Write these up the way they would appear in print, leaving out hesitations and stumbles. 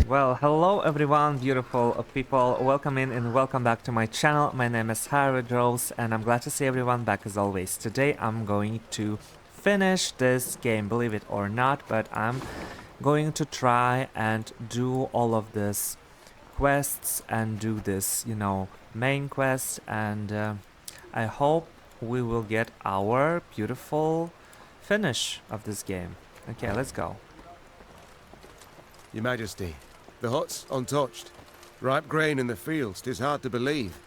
Well, hello everyone, beautiful people. Welcome in and welcome back to my channel. My name is Rose and I'm glad to see everyone back as always. Today I'm going to finish this game, believe it or not, but I'm going to try and do all of this quests and do this, main quest, and I hope we will get our beautiful finish of this game. Okay, let's go. Your Majesty, the hut's untouched. Ripe grain in the fields, 'tis hard to believe.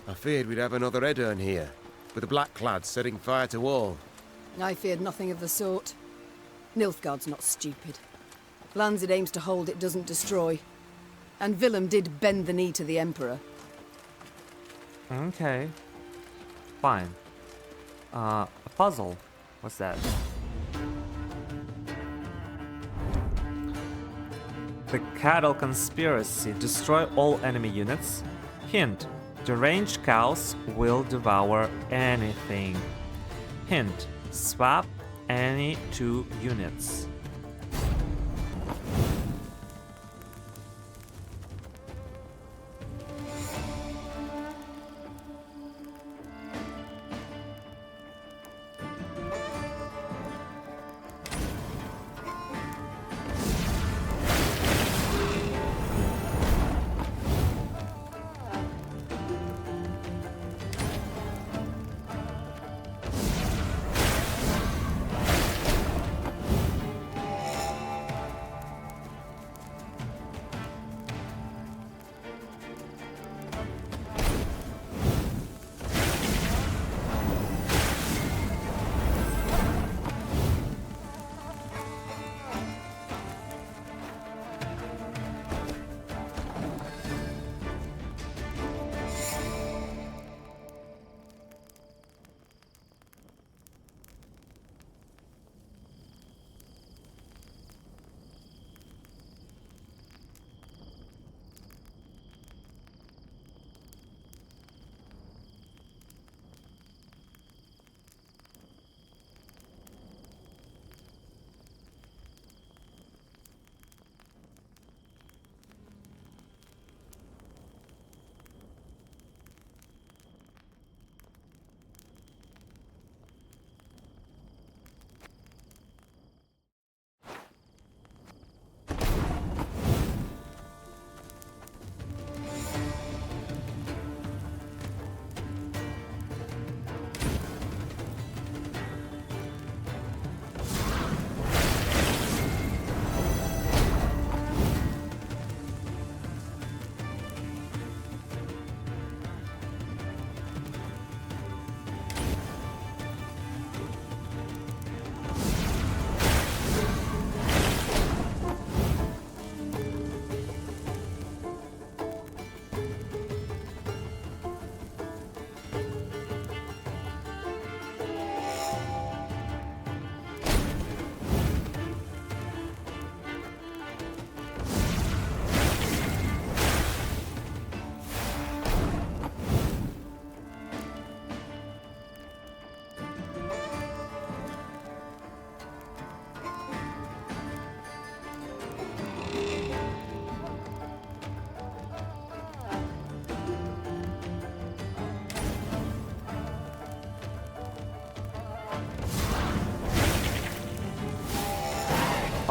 I feared we'd have another Edirn here, with the Blackclads setting fire to all. I feared nothing of the sort. Nilfgaard's not stupid. Lands it aims to hold, it doesn't destroy. And Willem did bend the knee to the Emperor. Okay. Fine. A puzzle. What's that? The cattle conspiracy. Destroy all enemy units. Hint. Deranged cows will devour anything. Hint. Swap any 2 units.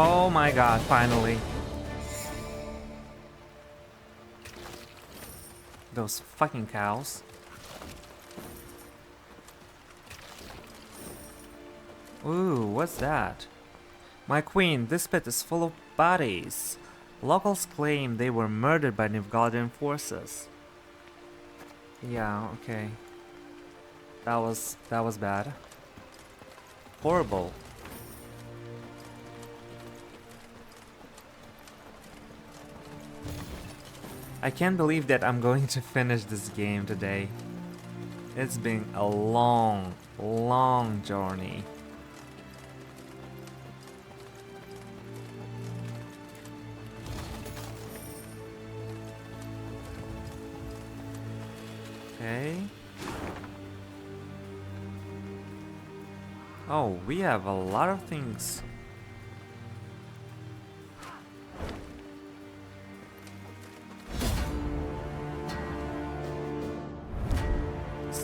Oh my god, finally. Those fucking cows. Ooh, what's that? My queen, this pit is full of bodies. Locals claim they were murdered by Nilfgaardian forces. Yeah, okay. That was bad. Horrible. I can't believe that I'm going to finish this game today. It's been a long, long journey. Okay. Oh, we have a lot of things.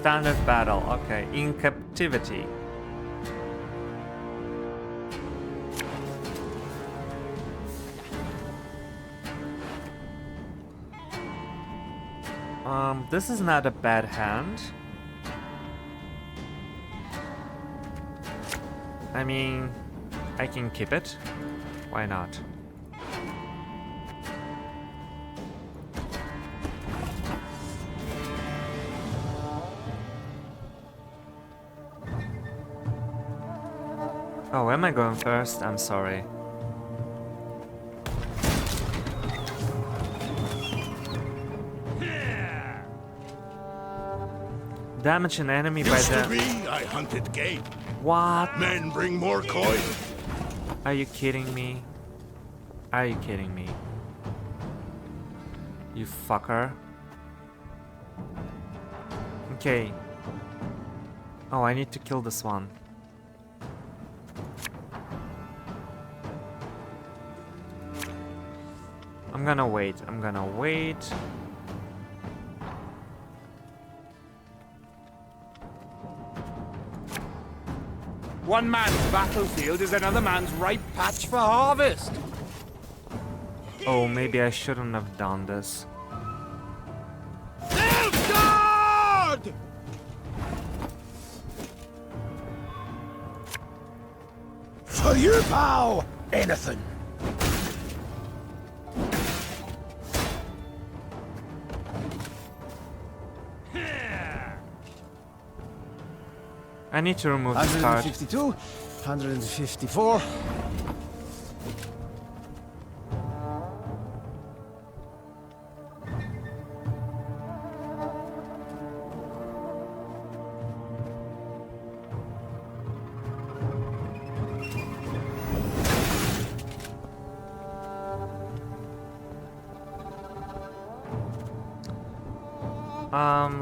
Standard battle. Okay. In captivity. This is not a bad hand. I mean, I can keep it. Why not? Oh, am I going first? I'm sorry. Damage an enemy by Used to the... be, I hunted game. What? Men bring more coin. Are you kidding me? Are you kidding me? You fucker. Okay. Oh, I need to kill this one. I'm gonna wait. I'm gonna wait. One man's battlefield is another man's ripe patch for harvest. Oh, maybe I shouldn't have done this. God! For you, pal! Anything. I need to remove this card. 152, 154.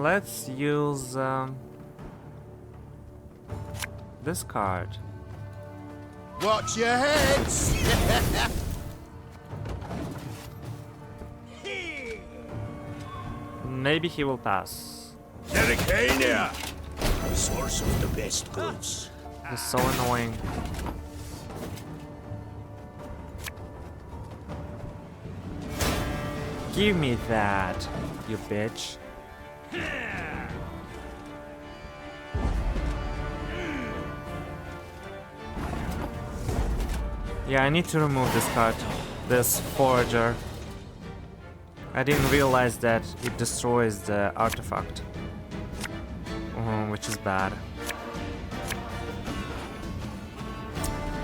Let's use this card. Watch your heads! Maybe he will pass. Derricania! Source of the best goods. It's so annoying. Give me that, you bitch. Yeah, I need to remove this card, this forager. I didn't realize that it destroys the artifact, which is bad.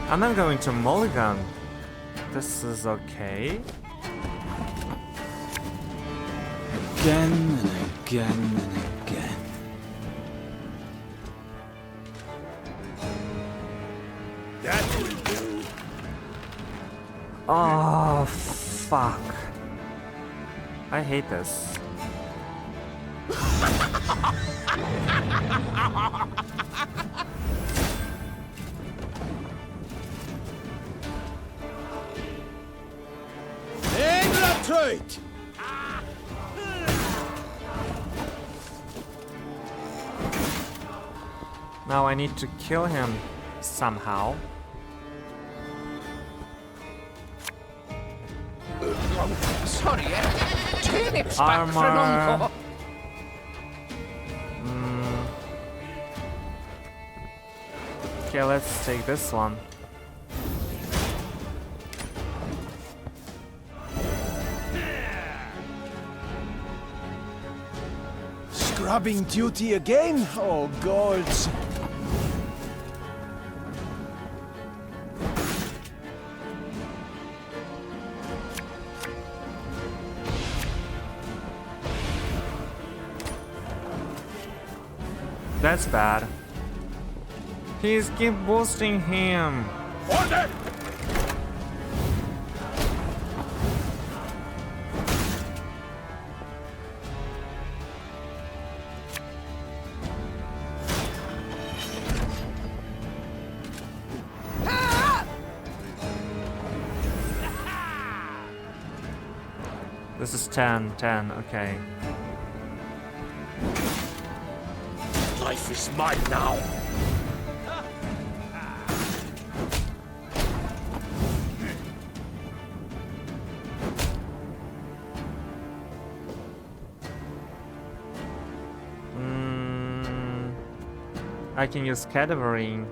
I'm not going to mulligan. This is okay. Again and again and again. That will do. Oh, fuck. I hate this. England! Now I need to kill him somehow. Sorry, turnips back for an Armor. encore. Okay, let's take this one. Scrubbing duty again? Oh, gods. That's bad. Please keep boosting him. Order! This is 10, okay. life is mine now. I can use cadavering.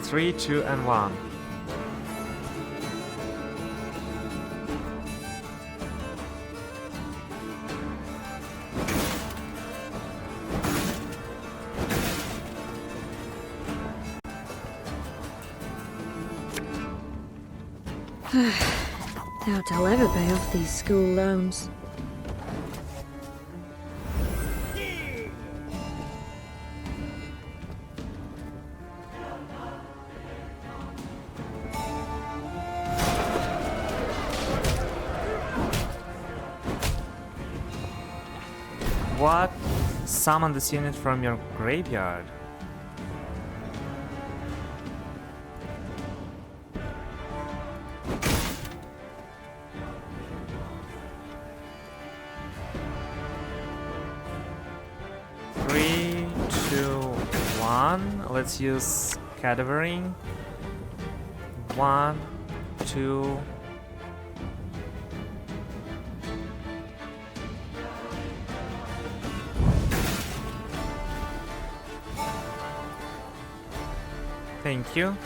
Three, two, and one. Doubt I'll ever pay off these school loans. What? Summon this unit from your graveyard. Three, two, one. Let's use cadavering. 1, 2. Thank you.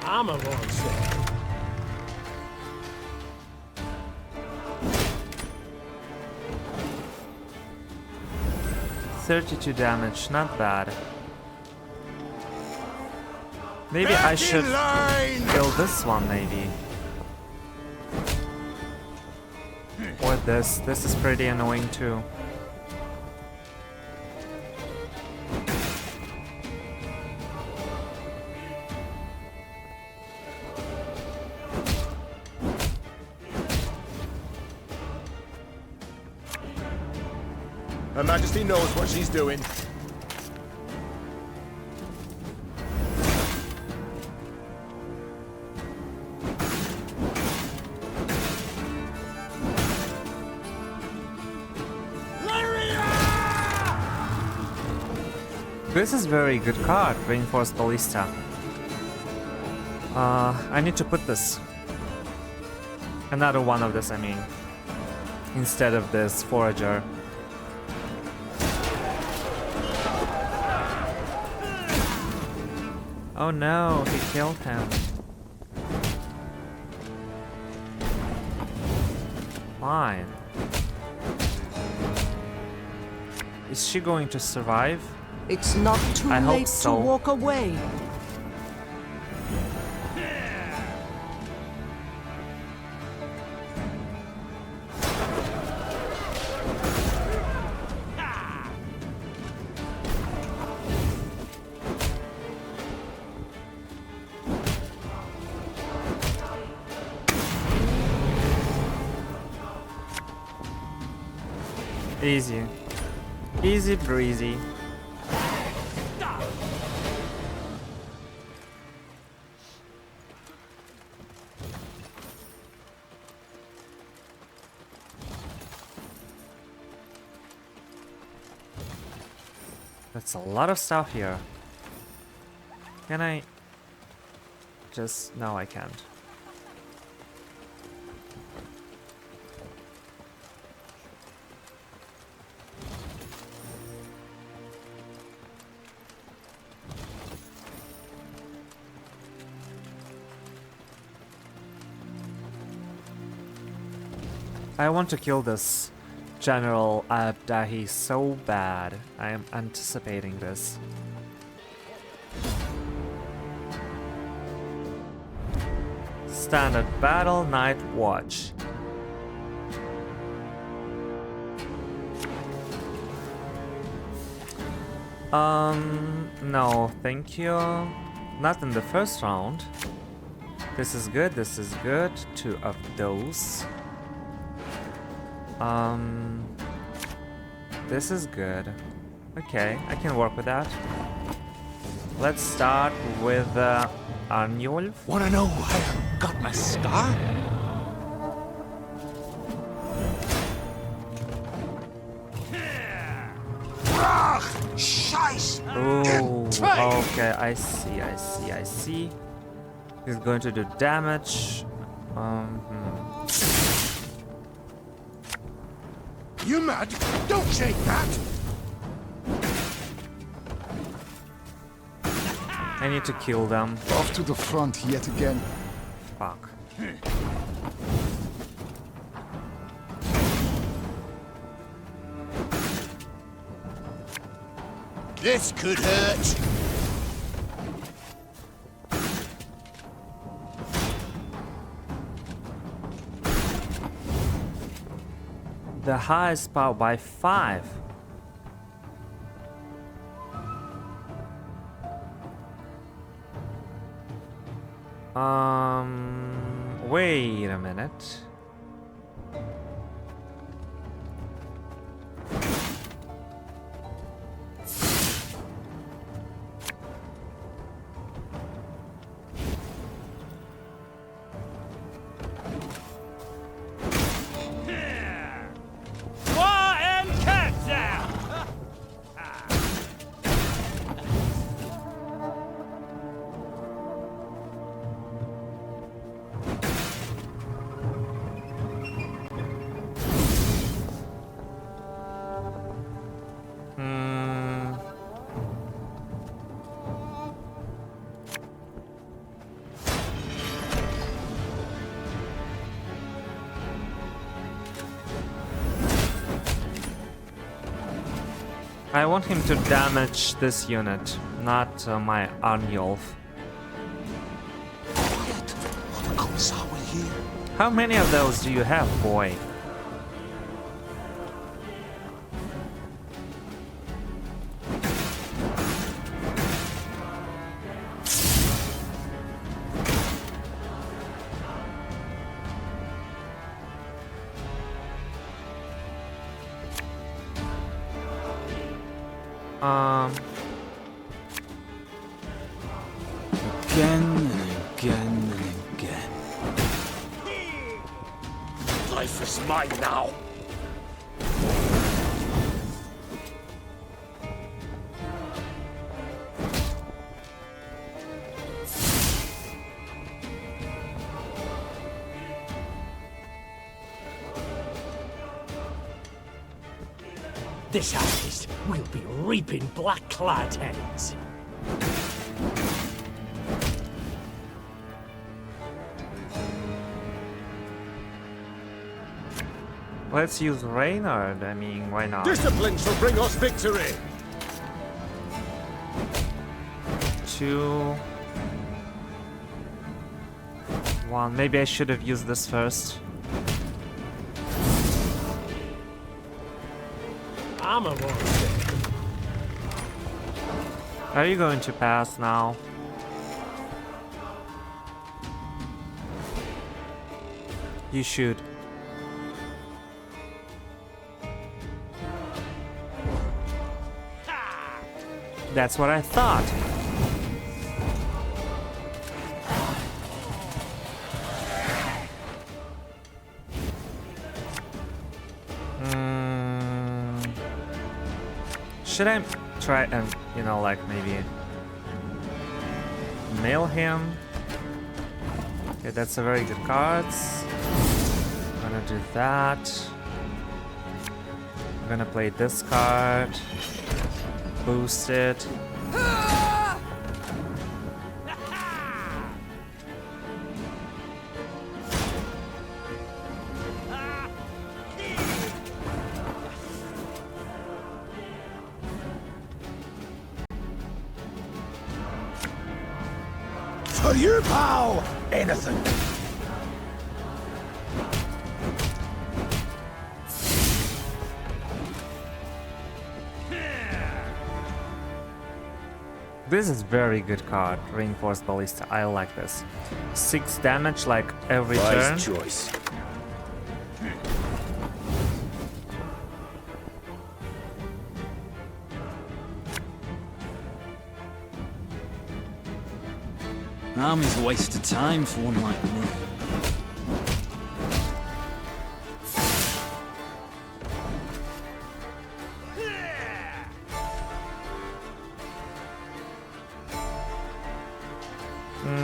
I'm a monster. 32 damage, not bad. Maybe I should kill this one, maybe. Or this. This is pretty annoying too. Her Majesty knows what she's doing. This is very good card, Reinforced Ballista. I need to put this. Another one of this, I mean. Instead of this Forager. Oh no, he killed him. Fine. Is she going to survive? It's not too I hope late so. to walk away. Easy. Easy breezy. That's a lot of stuff here. Can I just... No, I can't. I want to kill this General Abdahi so bad. I am anticipating this. Standard Battle Night Watch. No, thank you. Not in the first round. This is good, this is good. 2 of those. This is good. Okay, I can work with that. Let's start with Arnulf. Wanna know why I got my scar? Scheiß! Oh, okay, I see. He's going to do damage. You mad? Don't shake that! I need to kill them. Off to the front yet again. Fuck. This could hurt. The highest power by 5. Wait a minute. I want him to damage this unit, not my Arnulf. How many of those do you have, boy? Again and again and again. Life is mine now. This harvest, we'll be reaping black-clad heads. Let's use Reynard. I mean, why not? Discipline shall bring us victory! 2, 1. Maybe I should have used this first. I'm a warrior. Are you going to pass now? You should. That's what I thought. Should I try and, you know, like maybe mail him? Okay, that's a very good card. I'm gonna do that. I'm gonna play this card. Boost it. For you, pal! Anything! This is very good card, Reinforced Ballista. I like this. 6 damage like every turn. Wise choice. Army's a waste of time for one like me.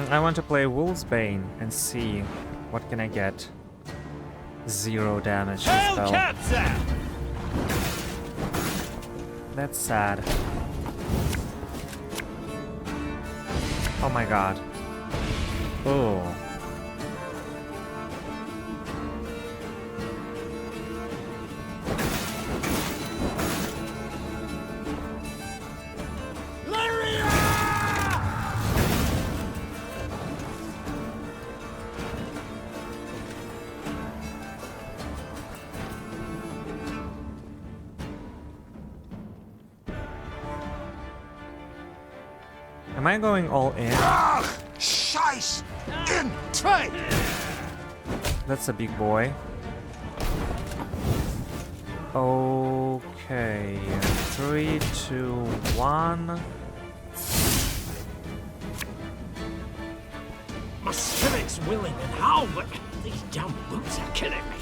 I want to play Wolfsbane and see what can I get. 0 damage spell. That's sad. Oh my god. Oh. Am I going all in? Scheiß! In! Zwei! That's a big boy. Okay. 3, 2, 1. My spirit's willing and how, but these damn boots are killing me.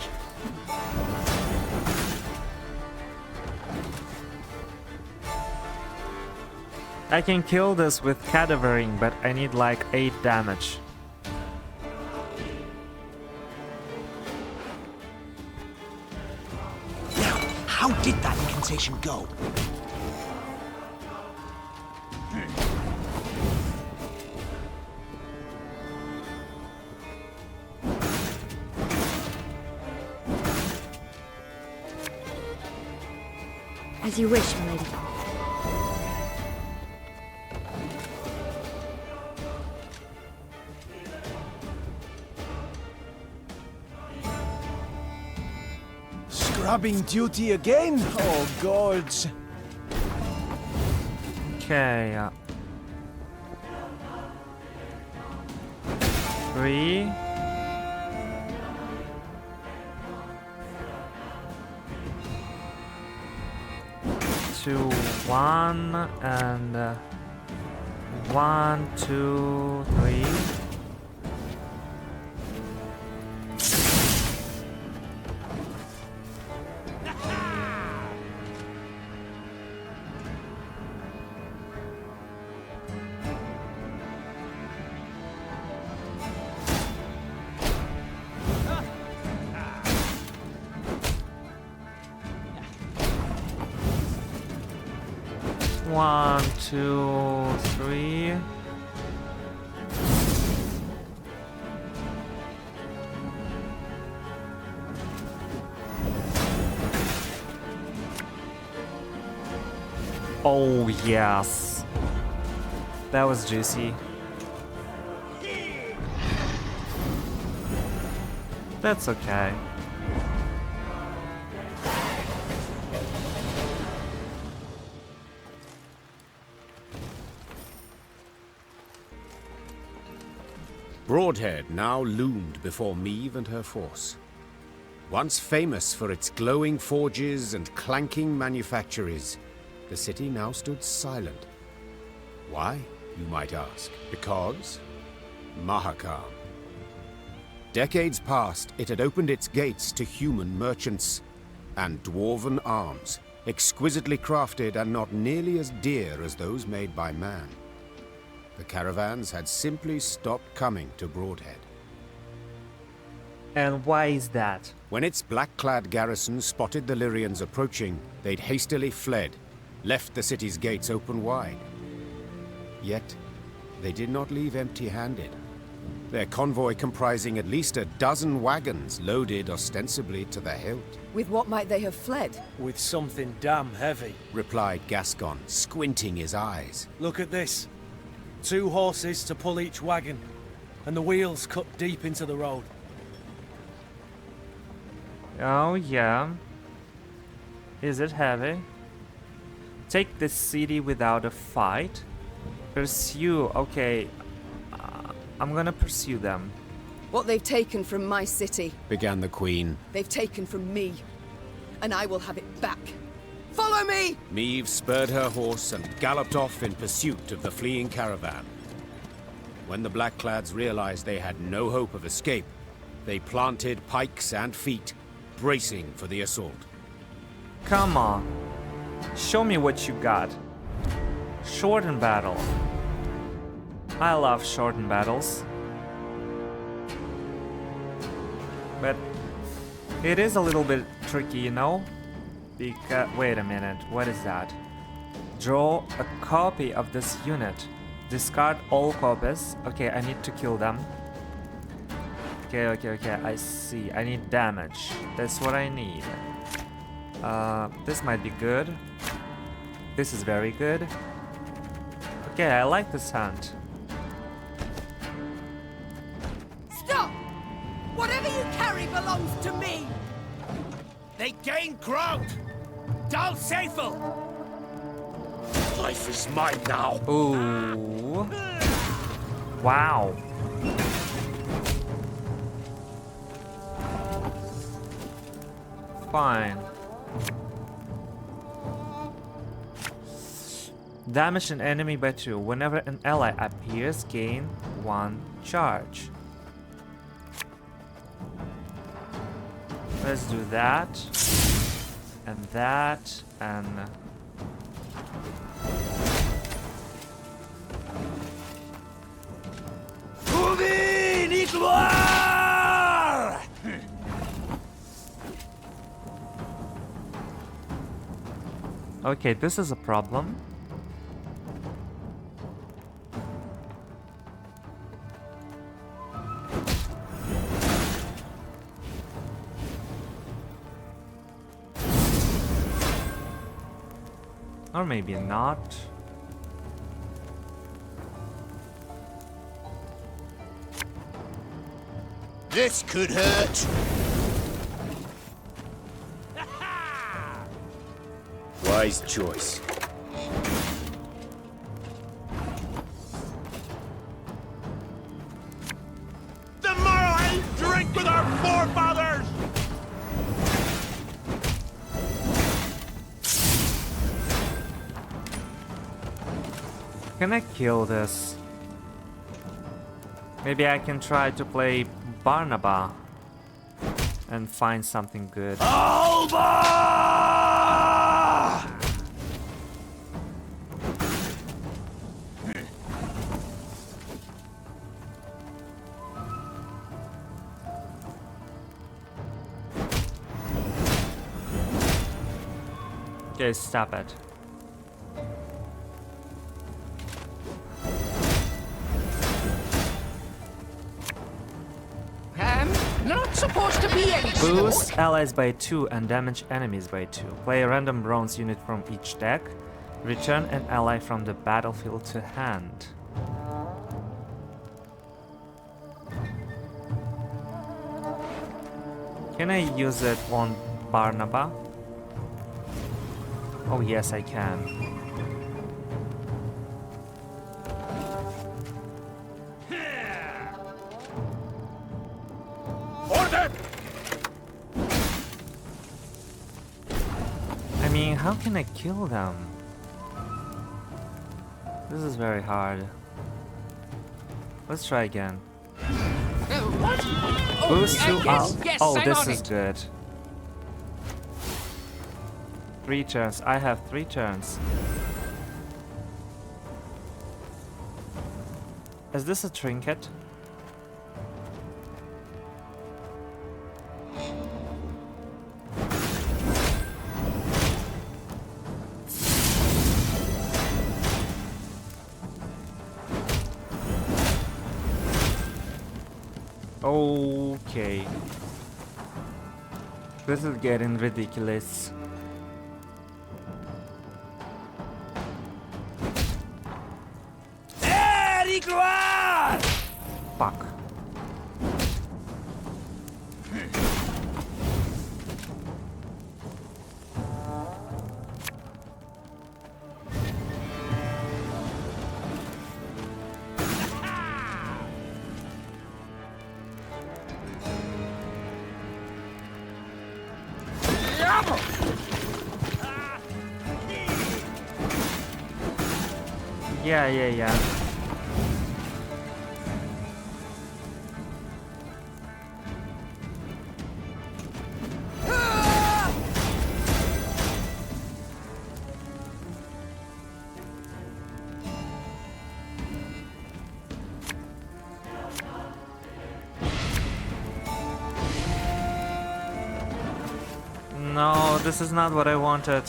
I can kill this with cadavering, but I need like 8 damage. Now, how did that incantation go? As you wish, milady. Scrubbing duty again? Oh, gods. Okay. 3. 2, 1, and 1, 2, 3. One, 2, 3. Oh yes, that was juicy. That's okay. Broadhead now loomed before Meve and her force. Once famous for its glowing forges and clanking manufactories, the city now stood silent. Why, you might ask? Because Mahakam. Decades past, it had opened its gates to human merchants and dwarven arms, exquisitely crafted and not nearly as dear as those made by man. The caravans had simply stopped coming to Broadhead. And why is that? When its black-clad garrison spotted the Lyrians approaching, they'd hastily fled, left the city's gates open wide. Yet, they did not leave empty-handed. Their convoy comprising at least a dozen wagons loaded ostensibly to the hilt. With what might they have fled? With something damn heavy. Replied Gascon, squinting his eyes. Look at this. 2 horses to pull each wagon, and the wheels cut deep into the road. Oh yeah. Is it heavy? Take the city without a fight. Pursue. Okay. I'm gonna pursue them. What they've taken from my city, Began the Queen. they've taken from me. And I will have it back. Follow me! Meve spurred her horse and galloped off in pursuit of the fleeing caravan. When the Blackclads realized they had no hope of escape, they planted pikes and feet, bracing for the assault. Come on. Show me what you got. Shorten battle. I love shortened battles. But it is a little bit tricky, you know? Because, wait a minute, what is that? Draw a copy of this unit. Discard all copies. Okay, I need to kill them. Okay, I see. I need damage. That's what I need. This might be good. This is very good. Okay, I like this hunt. Stop! Whatever you carry belongs to me! They gain ground! Down Safel! Life is mine now! Ooh. Wow. Fine. Damage an enemy by 2. Whenever an ally appears, gain 1 charge. Let's do that. And that. And... Okay, this is a problem. Or maybe not. This could hurt! Wise choice. The Morrowind drink with our forefathers! Can I kill this? Maybe I can try to play Barnaba and find something good. Alba! Okay, stop it. Not supposed to be any Boost allies by 2 and damage enemies by 2. Play a random bronze unit from each deck. Return an ally from the battlefield to hand. Can I use it on Barnaba? Oh yes, I can. I mean, how can I kill them? This is very hard. Let's try again. Boost to oh, this is good. 3 turns. I have 3 turns. Is this a trinket? Okay. This is getting ridiculous. Fuck. Yeah. this is not what I wanted.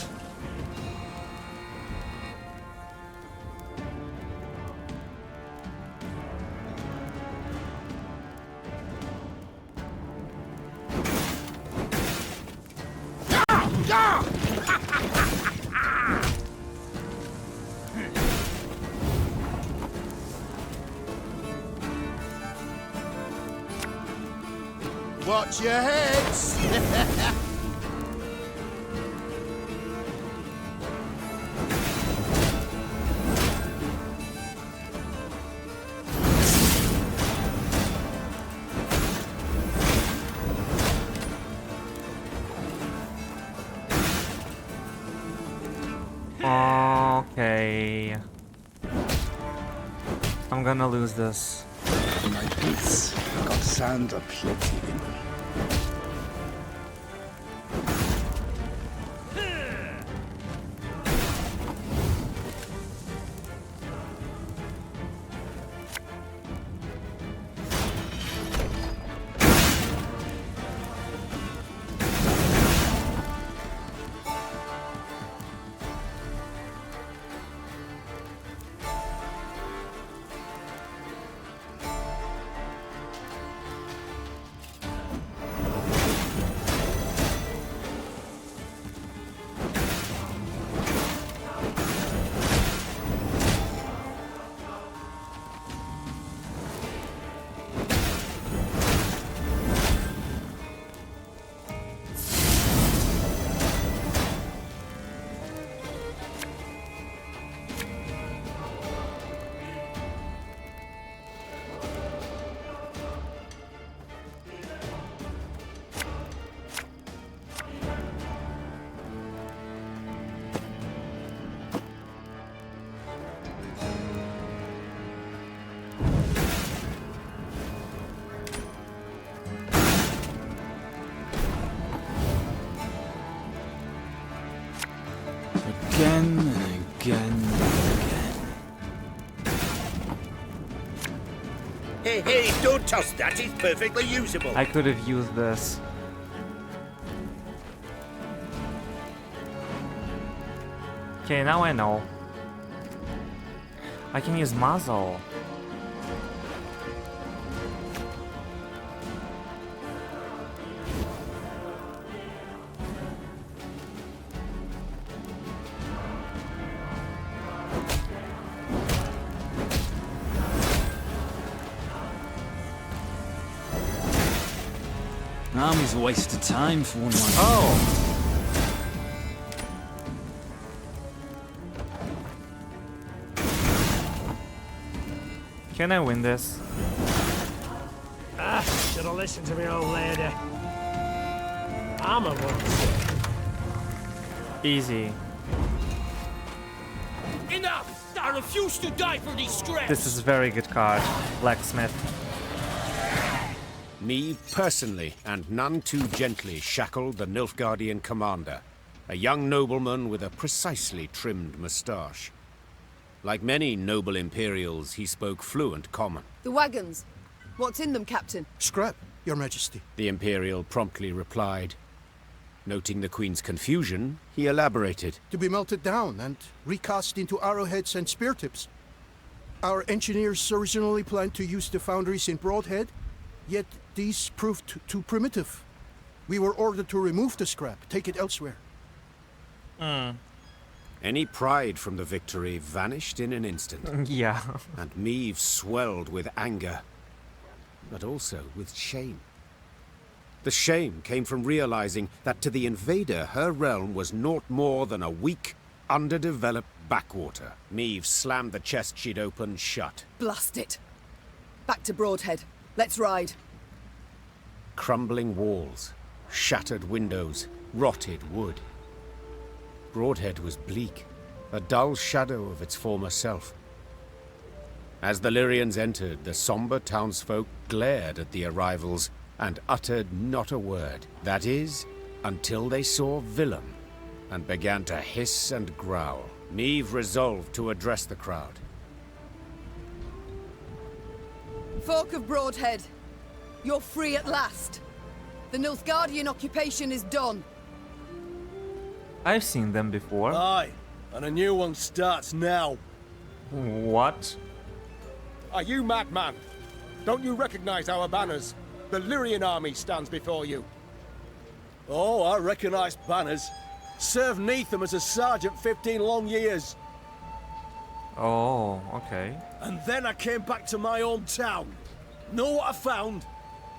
Watch your heads! Okay. I'm gonna lose this. My boots got sand aplenty in them. Again and again and again. Hey, hey, don't toss that. It's perfectly usable. I could have used this. Okay, now I know. I can use muzzle. Army's a waste of time for one like Oh! Can I win this? Ah, should have listened to me, old lady. I'm a one. Easy. Enough! I refuse to die for these scraps! This is a very good card. Blacksmith. Me personally, and none too gently, shackled the Nilfgaardian commander, a young nobleman with a precisely trimmed moustache. Like many noble Imperials, he spoke fluent common. The wagons. What's in them, Captain? Scrap, Your Majesty. The Imperial promptly replied. Noting the Queen's confusion, he elaborated. To be melted down and recast into arrowheads and spear tips. Our engineers originally planned to use the foundries in Broadhead, yet these proved too primitive. We were ordered to remove the scrap, take it elsewhere. Any pride from the victory vanished in an instant. Yeah. And Meve swelled with anger, but also with shame. The shame came from realizing that to the invader, her realm was naught more than a weak, underdeveloped backwater. Meve slammed the chest she'd opened shut. Blast it. Back to Broadhead. Let's ride. Crumbling walls, shattered windows, rotted wood. Broadhead was bleak, a dull shadow of its former self. As the Lyrians entered, the somber townsfolk glared at the arrivals and uttered not a word. That is, until they saw Willem and began to hiss and growl. Meve resolved to address the crowd. Folk of Broadhead, you're free at last. The Nilfgaardian occupation is done. I've seen them before. Aye, and a new one starts now. What? Are you mad, man? Don't you recognize our banners? The Lyrian army stands before you. Oh, I recognise banners. Served neath them as a sergeant 15 long years. Oh, okay. And then I came back to my hometown. Know what I found?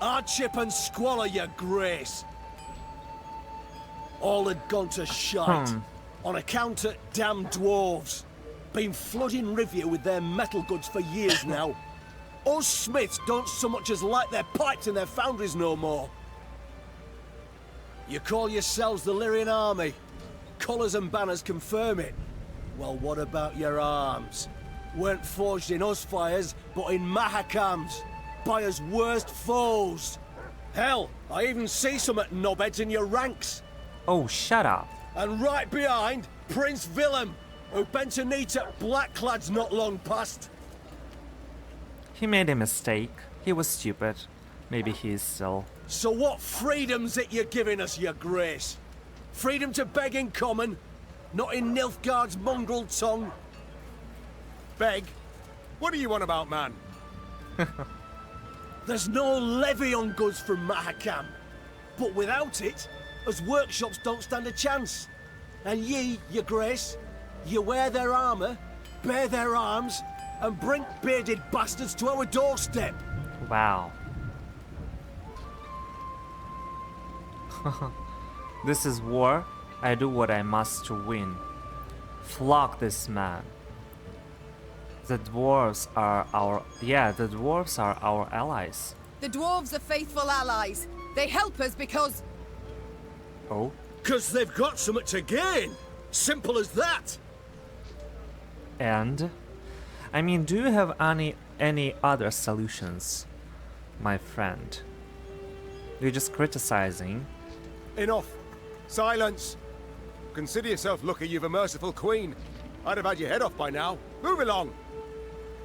Hardship and squalor, your grace. All had gone to shite. On account of damn dwarves. Been flooding Rivia with their metal goods for years now. Us smiths don't so much as light their pipes in their foundries no more. You call yourselves the Lyrian army. Colours and banners confirm it. Well, what about your arms? Weren't forged in us fires, but in Mahakams, by us worst foes. Hell, I even see some at knobheads in your ranks. Oh, shut up. And right behind, Prince Willem, who bent a knee to blackclads not long past. He made a mistake. He was stupid. Maybe he is still. So what freedom's it you're giving us, your grace? Freedom to beg in common, not in Nilfgaard's mongrel tongue. Beg? What do you want about, man? There's no levy on goods from Mahakam. But without it, us workshops don't stand a chance. And ye, your grace, you wear their armour, bear their arms, and bring bearded bastards to our doorstep. Wow. This is war. I do what I must to win. Flog this man. The dwarves are our... Yeah, the dwarves are our allies. The dwarves are faithful allies. They help us because... Oh? 'Cause they've got something to gain. Simple as that. And? I mean, do you have any other solutions, my friend? You're just criticizing. Enough. Silence. Consider yourself lucky you've a merciful queen. I'd have had your head off by now. Move along.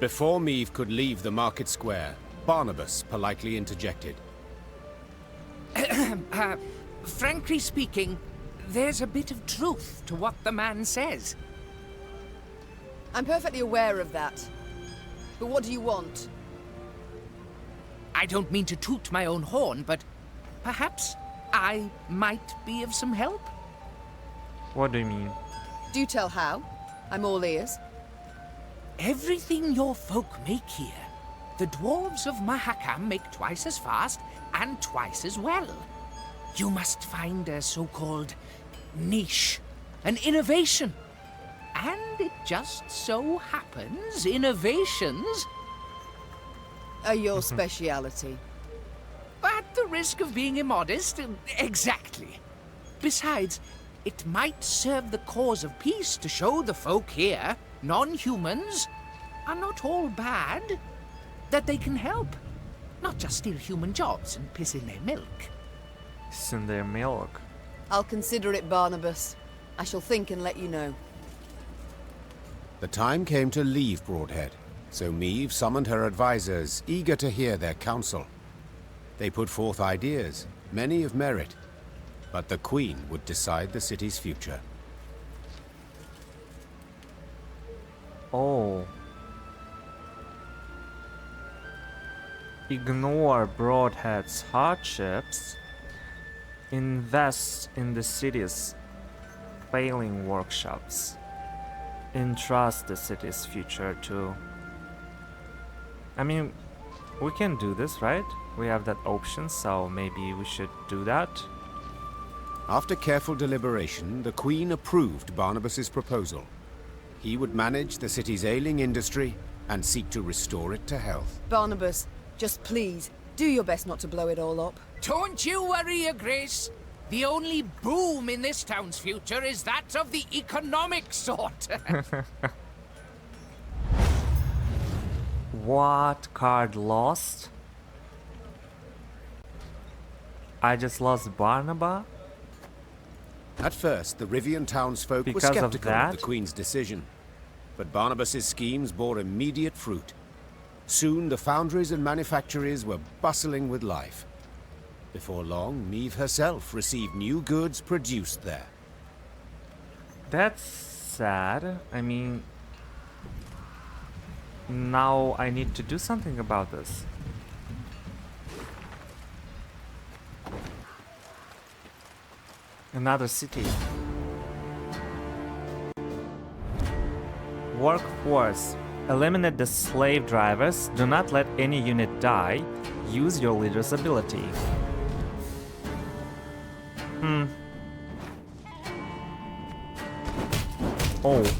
Before Meave could leave the market square, Barnabas politely interjected. Frankly speaking, there's a bit of truth to what the man says. I'm perfectly aware of that. But what do you want? I don't mean to toot my own horn, but perhaps I might be of some help? What do you mean? Do tell how. I'm all ears. Everything your folk make here, the dwarves of Mahakam make twice as fast and twice as well. You must find a so-called niche, an innovation. And it just so happens innovations Are your speciality. At the risk of being immodest, exactly. Besides, it might serve the cause of peace to show the folk here, non-humans, are not all bad, that they can help. Not just steal human jobs and piss in their milk. Piss in their milk. I'll consider it, Barnabas. I shall think and let you know. The time came to leave Broadhead, so Meave summoned her advisors, eager to hear their counsel. They put forth ideas, many of merit, but the Queen would decide the city's future. Oh. Ignore Broadhead's hardships. Invest in the city's failing workshops. Entrust the city's future to... I mean, we can do this, right? We have that option, so maybe we should do that. After careful deliberation, the Queen approved Barnabas's proposal. He would manage the city's ailing industry and seek to restore it to health. Barnabas, just please, do your best not to blow it all up. Don't you worry, Your Grace. The only boom in this town's future is that of the economic sort. What card lost? I just lost Barnaba? At first, the Rivian townsfolk were Because of skeptical of that? the Queen's decision. But Barnabas's schemes bore immediate fruit. Soon, the foundries and manufactories were bustling with life. Before long, Meave herself received new goods produced there. That's sad. I mean, now I need to do something about this. Another city. Workforce. Eliminate the slave drivers. Do not let any unit die. Use your leader's ability.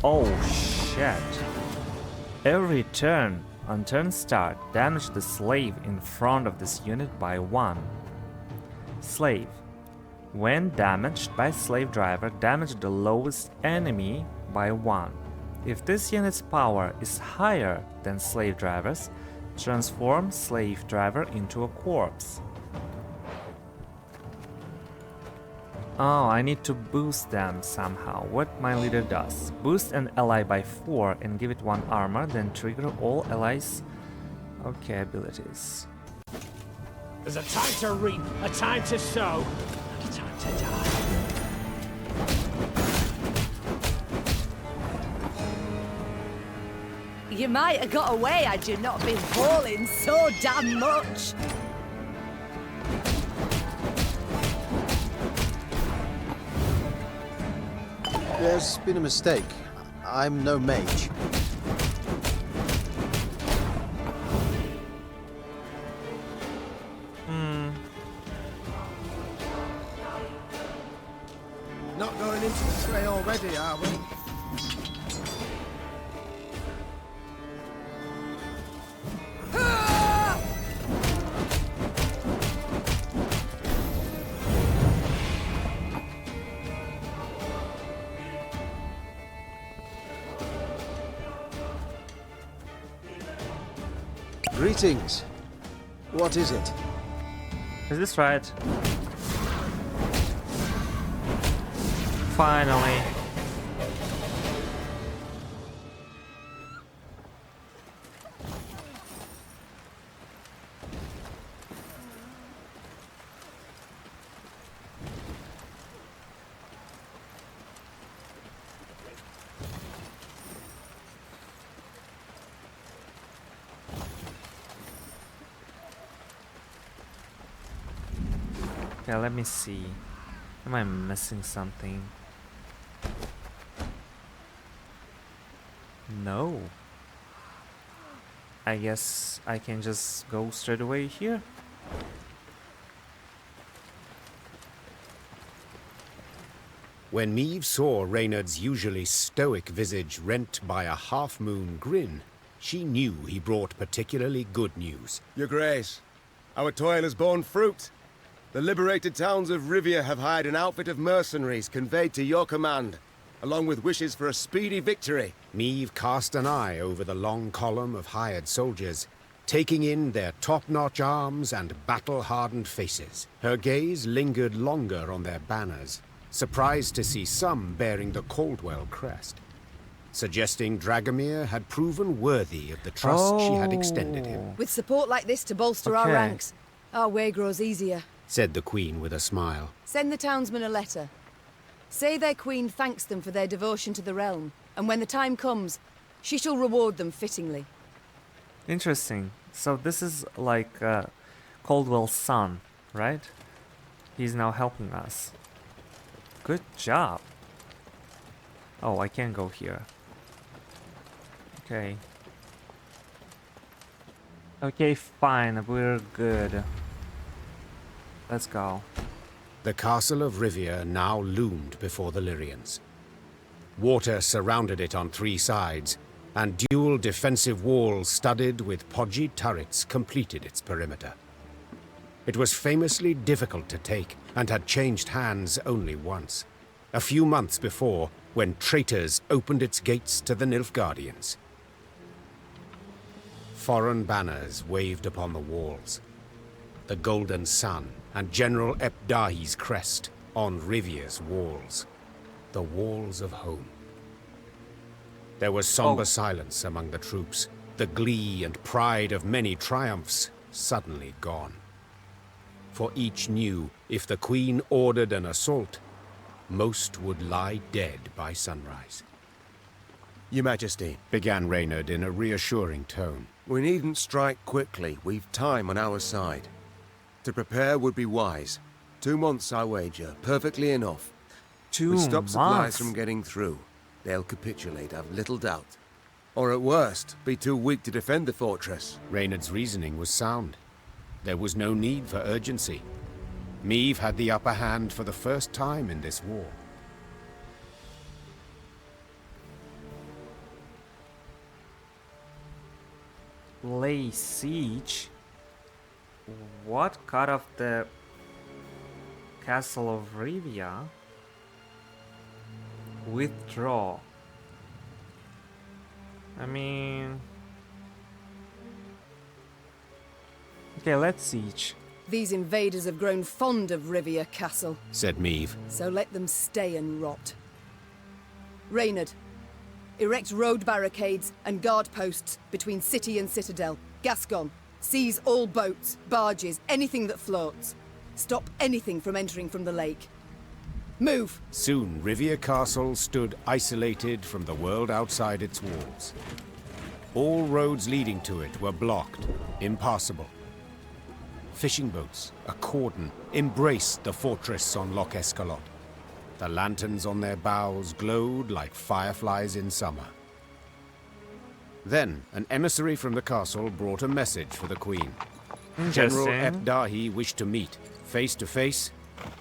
Oh shit. Every turn, on turn start, damage the slave in front of this unit by 1. Slave. When damaged by slave driver, damage the lowest enemy by 1. If this unit's power is higher than slave driver's, transform slave driver into a corpse. Oh, I need to boost them somehow. What my leader does. Boost an ally by 4 and give it 1 armor, then trigger all allies. Okay, abilities. There's a time to reap, a time to sow, and a time to die. You might have got away had you not been hauling so damn much. There's been a mistake. I'm no mage. Not going into the fray already, are we? Greetings. What is it? Is this right? Finally. Okay, let me see. Am I missing something? No. I guess I can just go straight away here. When Meve saw Reynard's usually stoic visage rent by a half-moon grin, she knew he brought particularly good news. Your Grace, our toil has borne fruit. The liberated towns of Rivia have hired an outfit of mercenaries conveyed to your command, along with wishes for a speedy victory. Meve cast an eye over the long column of hired soldiers, taking in their top-notch arms and battle-hardened faces. Her gaze lingered longer on their banners, surprised to see some bearing the Caldwell crest, suggesting Dragomir had proven worthy of the trust she had extended him. With support like this to bolster our ranks, our way grows easier, said the Queen with a smile. Send the townsmen a letter. Say their queen thanks them for their devotion to the realm, and when the time comes, she shall reward them fittingly. Interesting. So this is like Caldwell's son, right? He's now helping us. Good job. Oh, I can't go here. Okay. Okay, fine. We're good. Let's go. The castle of Rivia now loomed before the Lyrians. Water surrounded it on 3 sides, and dual defensive walls studded with podgy turrets completed its perimeter. It was famously difficult to take, and had changed hands only once, a few months before, when traitors opened its gates to the Nilfgaardians. Foreign banners waved upon the walls. The Golden Sun and General Epdahi's crest on Rivia's walls. The walls of home. There was somber silence among the troops, the glee and pride of many triumphs suddenly gone. For each knew if the Queen ordered an assault, most would lie dead by sunrise. Your Majesty, Began Reynard in a reassuring tone. we needn't strike quickly. We've time on our side. To prepare would be wise. 2 months, I wager. Perfectly enough. 2 We stop supplies months. from getting through. They'll capitulate, I've little doubt. Or at worst, be too weak to defend the fortress. Reynard's reasoning was sound. There was no need for urgency. Meave had the upper hand for the first time in this war. Lay siege? What? Cut off the castle of Rivia? Withdraw. I mean... Okay, let's siege. These invaders have grown fond of Rivia Castle, Said Meave. so let them stay and rot. Reynard, erect road barricades and guard posts between city and citadel. Gascon, seize all boats, barges, anything that floats. Stop anything from entering from the lake. Move! Soon, Rivia Castle stood isolated from the world outside its walls. All roads leading to it were blocked, impassable. Fishing boats, a cordon, embraced the fortress on Loch Escalot. The lanterns on their bows glowed like fireflies in summer. Then, an emissary from the castle brought a message for the Queen. General Interesting. Epdahi wished to meet, face to face,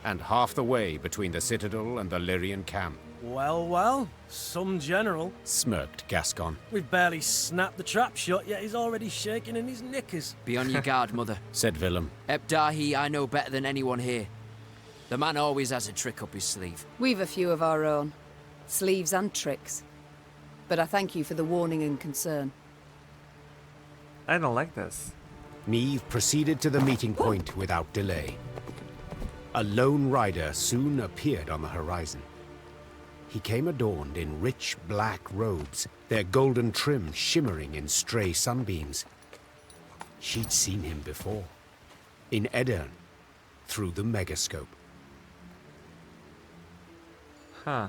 and half the way between the citadel and the Lyrian camp. Well, well, some general. Smirked Gascon. We've barely snapped the trap shut, yet he's already shaking in his knickers. Be on your guard, Mother. Said Willem. Epdahi I know better than anyone here. The man always has a trick up his sleeve. We've a few of our own. Sleeves and tricks. But I thank you for the warning and concern. I don't like this. Meave proceeded to the meeting point without delay. A lone rider soon appeared on the horizon. He came adorned in rich black robes, their golden trim shimmering in stray sunbeams. She'd seen him before, in Edirn, through the megascope. Huh.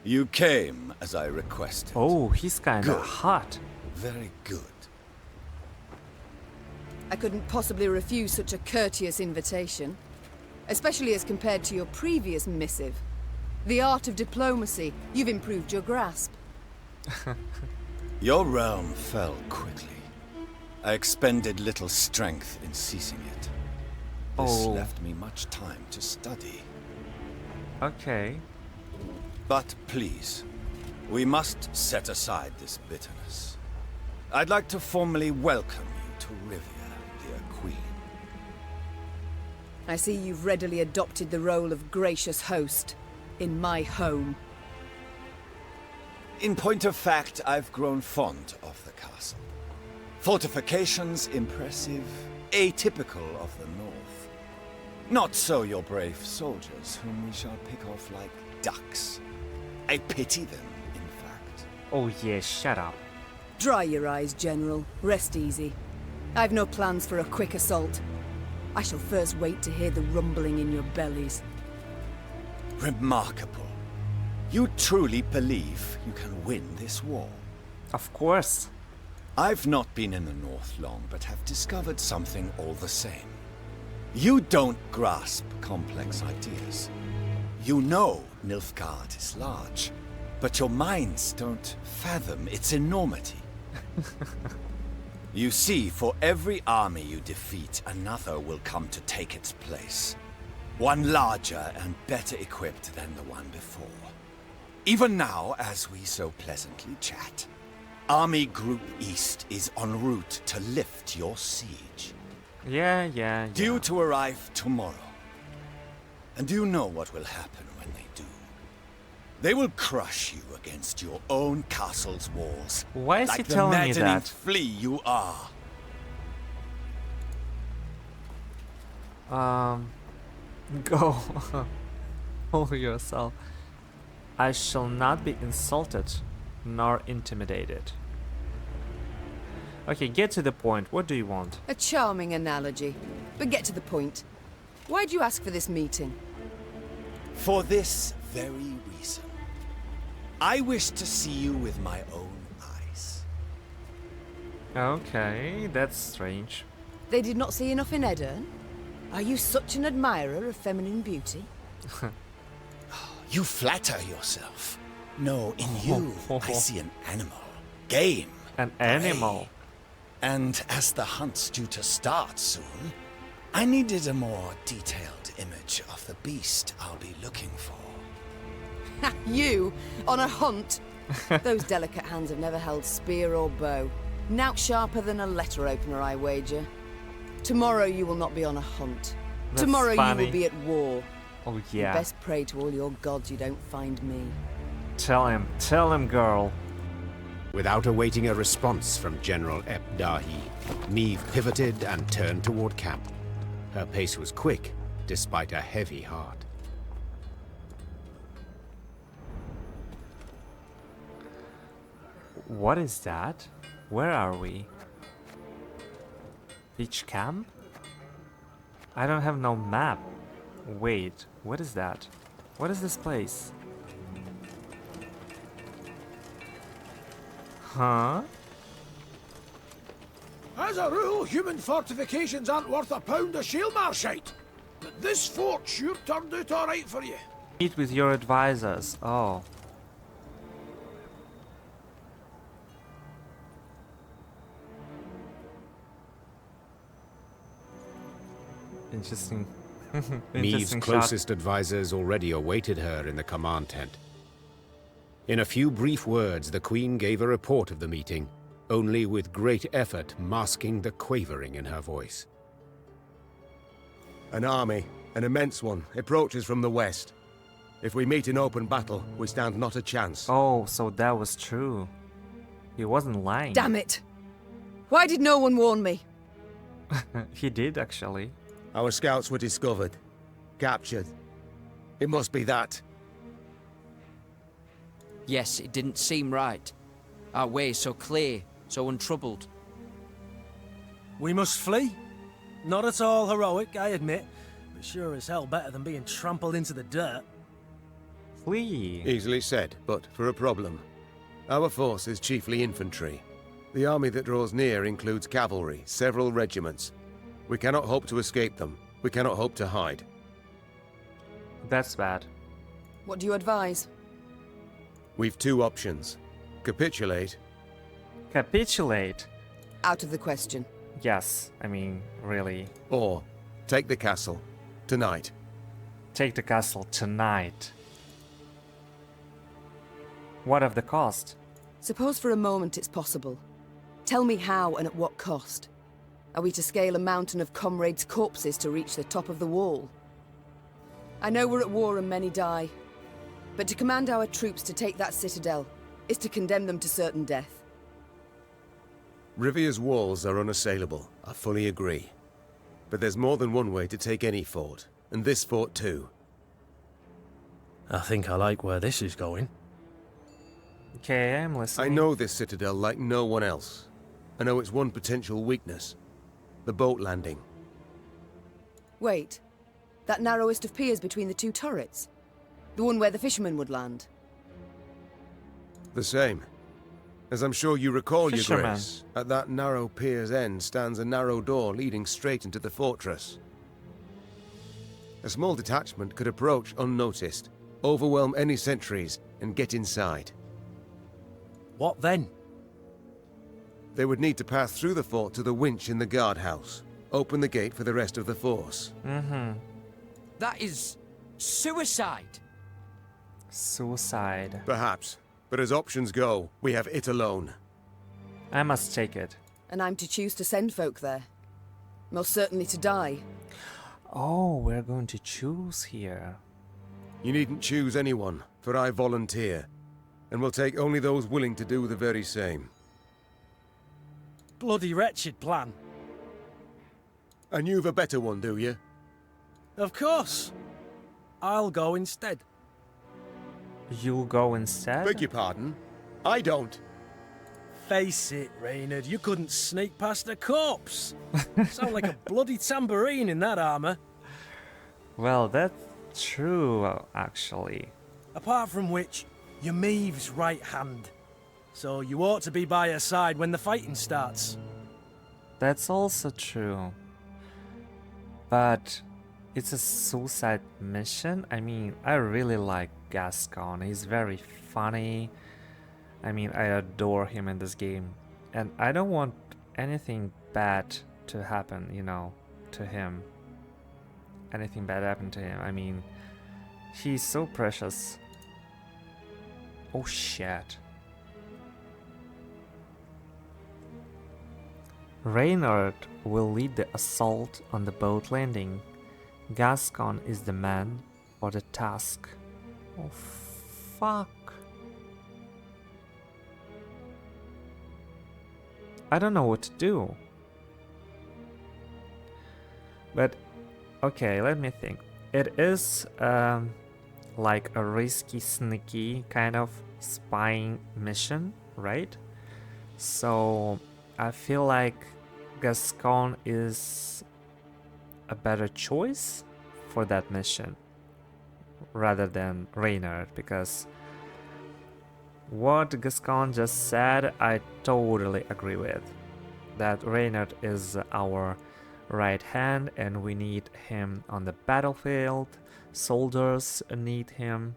You came as I requested. Oh, he's kinda Good. hot. Very good. I couldn't possibly refuse such a courteous invitation, especially as compared to your previous missive. The art of diplomacy, you've improved your grasp. Your realm fell quickly. I expended little strength in seizing it. This Oh. left me much time to study. Okay. But please, we must set aside this bitterness. I'd like to formally welcome you to Rivia, dear Queen. I see you've readily adopted the role of gracious host in my home. In point of fact, I've grown fond of the castle. Fortifications impressive, atypical of the north. Not so your brave soldiers, whom we shall pick off like ducks. I pity them, in fact. Oh yeah, shut up. Dry your eyes, General. Rest easy. I've no plans for a quick assault. I shall first wait to hear the rumbling in your bellies. Remarkable. You truly believe you can win this war? Of course. I've not been in the north long, but have discovered something all the same. You don't grasp complex ideas. You know Nilfgaard is large, but your minds don't fathom its enormity. You see, for every army you defeat, another will come to take its place. One larger and better equipped than the one before. Even now, as we so pleasantly chat, Army Group East is en route to lift your siege. Yeah. Due to arrive tomorrow. And do you know what will happen when they do? They will crush you against your own castle's walls. Why is like he the telling me maddening that? flea you are. Go. Hold yourself. I shall not be insulted nor intimidated. Okay, get to the point. What do you want? A charming analogy. But get to the point. Why'd you ask for this meeting? For this very reason. I wish to see you with my own eyes. Okay, that's strange. They did not see enough in Edirn? Are you such an admirer of feminine beauty? You flatter yourself. No, in you, I see an animal. Game. An animal. Prey. And as the hunt's due to start soon, I needed a more detailed image of the beast I'll be looking for. You? On a hunt? Those delicate hands have never held spear or bow. Nout sharper than a letter opener, I wager. Tomorrow you will not be on a hunt. That's Tomorrow funny. you will be at war. Oh You yeah. best pray to all your gods you don't find me. Tell him, girl. Without awaiting a response from General Ep Dahi, Meve pivoted and turned toward camp. Her pace was quick, despite a heavy heart. What is that? Where are we? Beach camp? I don't have no map. Wait, what is that? What is this place? Huh? As a rule, human fortifications aren't worth a pound of shield marshite. But this fort sure turned out alright for you. Meet with your advisors. Oh. Interesting. Meve's Interesting shot. closest advisors already awaited her in the command tent. In a few brief words, the Queen gave a report of the meeting, only with great effort masking the quavering in her voice. An army, an immense one, approaches from the west. If we meet in open battle, we stand not a chance. Oh, so that was true. He wasn't lying. Damn it! Why did no one warn me? He did, actually. Our scouts were discovered, captured. It must be that. Yes, it didn't seem right. Our way so clear, so untroubled. We must flee? Not at all heroic, I admit, but sure as hell better than being trampled into the dirt. Flee. Easily said, but for a problem. Our force is chiefly infantry. The army that draws near includes cavalry, several regiments. We cannot hope to escape them. We cannot hope to hide. That's bad. What do you advise? We've two options. Capitulate. Capitulate? Out of the question. Yes, I mean, really. Or take the castle. Tonight. Take the castle tonight. What of the cost? Suppose for a moment it's possible. Tell me how and at what cost. Are we to scale a mountain of comrades' corpses to reach the top of the wall? I know we're at war and many die, but to command our troops to take that citadel is to condemn them to certain death. Rivia's walls are unassailable, I fully agree. But there's more than one way to take any fort, and this fort too. I think I like where this is going. Okay, I'm I listening. know this citadel like no one else. I know its one potential weakness. The boat landing. Wait, that narrowest of piers between the two turrets? The one where the fishermen would land? The same. As I'm sure you recall, Your Fisherman. Grace, at that narrow pier's end stands a narrow door leading straight into the fortress. A small detachment could approach unnoticed, overwhelm any sentries, and get inside. What then? They would need to pass through the fort to the winch in the guardhouse, open the gate for the rest of the force. Mm-hmm. That is suicide. Suicide. Perhaps, but as options go, we have it alone. I must take it. And I'm to choose to send folk there. Most certainly to die. Oh, we're going to choose here. You needn't choose anyone, for I volunteer, and will take only those willing to do the very same. Bloody wretched plan. And you've a better one, do you? Of course. I'll go instead. You'll go instead? Beg your pardon? I don't. Face it, Reynard, you couldn't sneak past a corpse. Sound like a bloody tambourine in that armour. Well, that's true, actually. Apart from which, you're Maeve's right hand. So you ought to be by her side when the fighting starts. That's also true. But it's a suicide mission. I mean, I really like Gascon. He's very funny. I mean, I adore him in this game. And I don't want anything bad to happen, you know, to him. Anything bad happen to him. I mean, he's so precious. Oh shit. Reynard will lead the assault on the boat landing. Gascon is the man for the task. Oh fuck. I don't know what to do. But okay, let me think. It is like a risky, sneaky kind of spying mission, right? So I feel like Gascon is a better choice for that mission rather than Reynard, because what Gascon just said, I totally agree with. That Reynard is our right hand and we need him on the battlefield. Soldiers need him.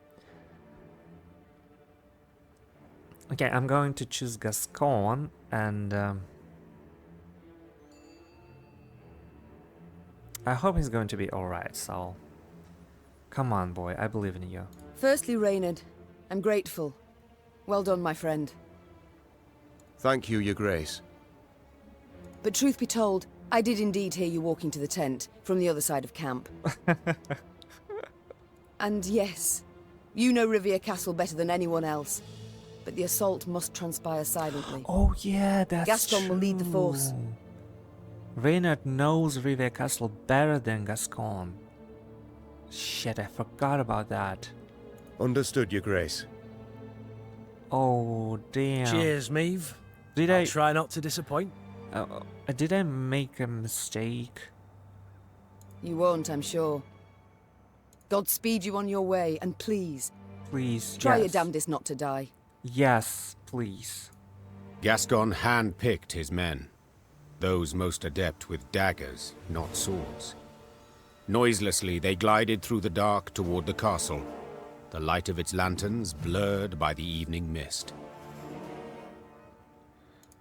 Okay, I'm going to choose Gascon and I hope he's going to be alright, so come on boy, I believe in you. Firstly, Reynard, I'm grateful. Well done, my friend. Thank you, Your Grace. But truth be told, I did indeed hear you walking to the tent from the other side of camp. And yes, you know Rivia Castle better than anyone else. But the assault must transpire silently. Oh yeah, that's Gascon will lead the force. Reynard knows Rivia Castle better than Gascon. Shit, I forgot about that. Understood, Your Grace. Oh damn. Cheers, Maeve. I'll try not to disappoint. Did I make a mistake? You won't, I'm sure. Godspeed you on your way, and please, try your damnedest not to die. Yes, please. Gascon hand-picked his men, those most adept with daggers, not swords. Noiselessly, they glided through the dark toward the castle, the light of its lanterns blurred by the evening mist.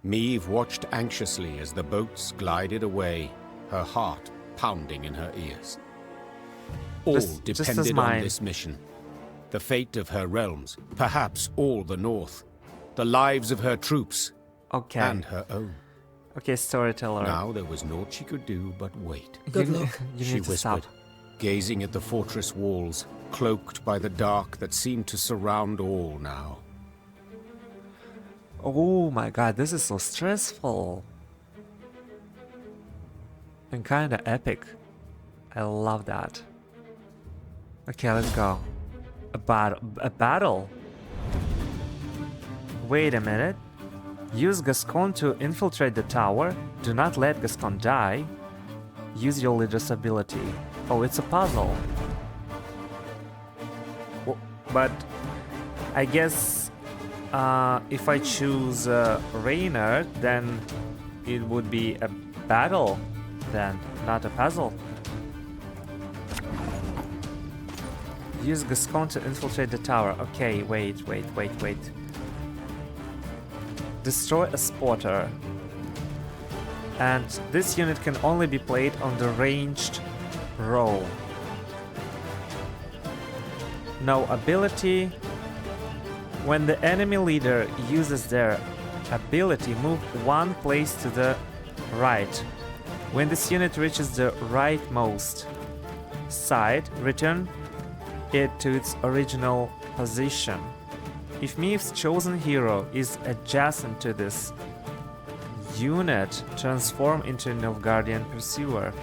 Maeve watched anxiously as the boats glided away, her heart pounding in her ears. All depended on this mission. The fate of her realms, perhaps all the North, the lives of her troops, and her own. Okay, storyteller. Now there was naught she could do but wait. Good luck. She whispered, gazing at the fortress walls, cloaked by the dark that seemed to surround all now. Oh my god, this is so stressful. And kinda epic. I love that. Okay, let's go. A battle? Wait a minute. Use Gascon to infiltrate the tower. Do not let Gascon die. Use your leader's ability. Oh, it's a puzzle. Well, but I guess if I choose Reynard, then it would be a battle then, not a puzzle. Use Gascon to infiltrate the tower. Okay, wait. Destroy a spotter. And this unit can only be played on the ranged row. No ability. When the enemy leader uses their ability, move one place to the right. When this unit reaches the rightmost side, return it to its original position. If Maeve's chosen hero is adjacent to this unit, transform into a Nilfgaardian pursuer.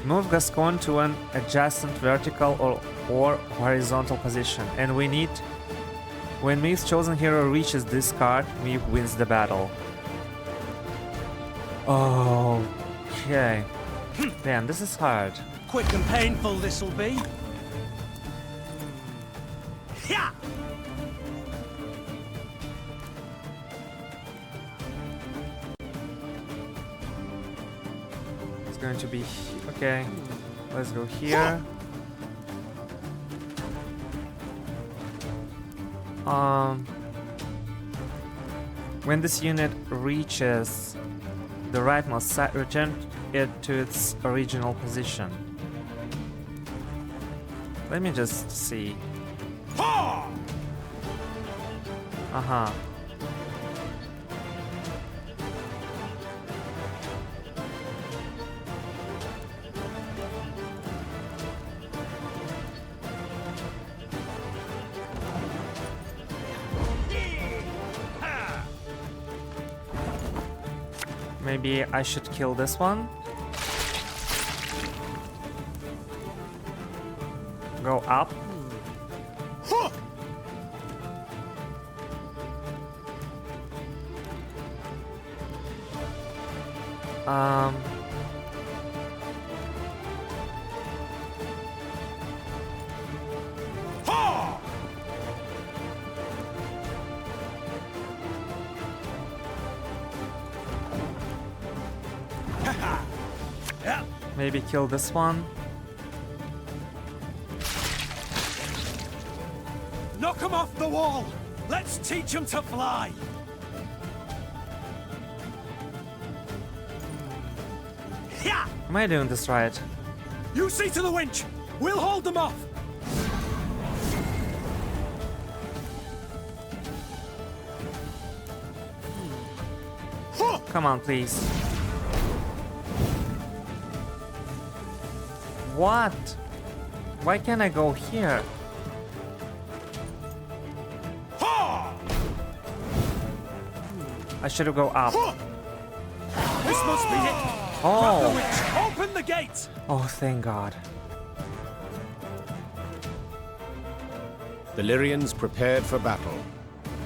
Move Gascon to an adjacent vertical or horizontal position, and when Maeve's chosen hero reaches this card, Maeve wins the battle. Okay. Damn, this is hard. quick and painful this'll be. Yeah! It's going to be... Okay. Let's go here. When this unit reaches the rightmost side, return it to its original position. Let me just see. Uh-huh. Maybe I should kill this one. Go up. Maybe kill this one. Knock him off the wall! Let's teach him to fly! Yeah! Am I doing this right? You see to the winch! We'll hold them off! Come on, please. What? Why can't I go here? I should go up. This must be it! Oh. Grab the winch! Open the gates! Oh, thank God. The Lyrians prepared for battle,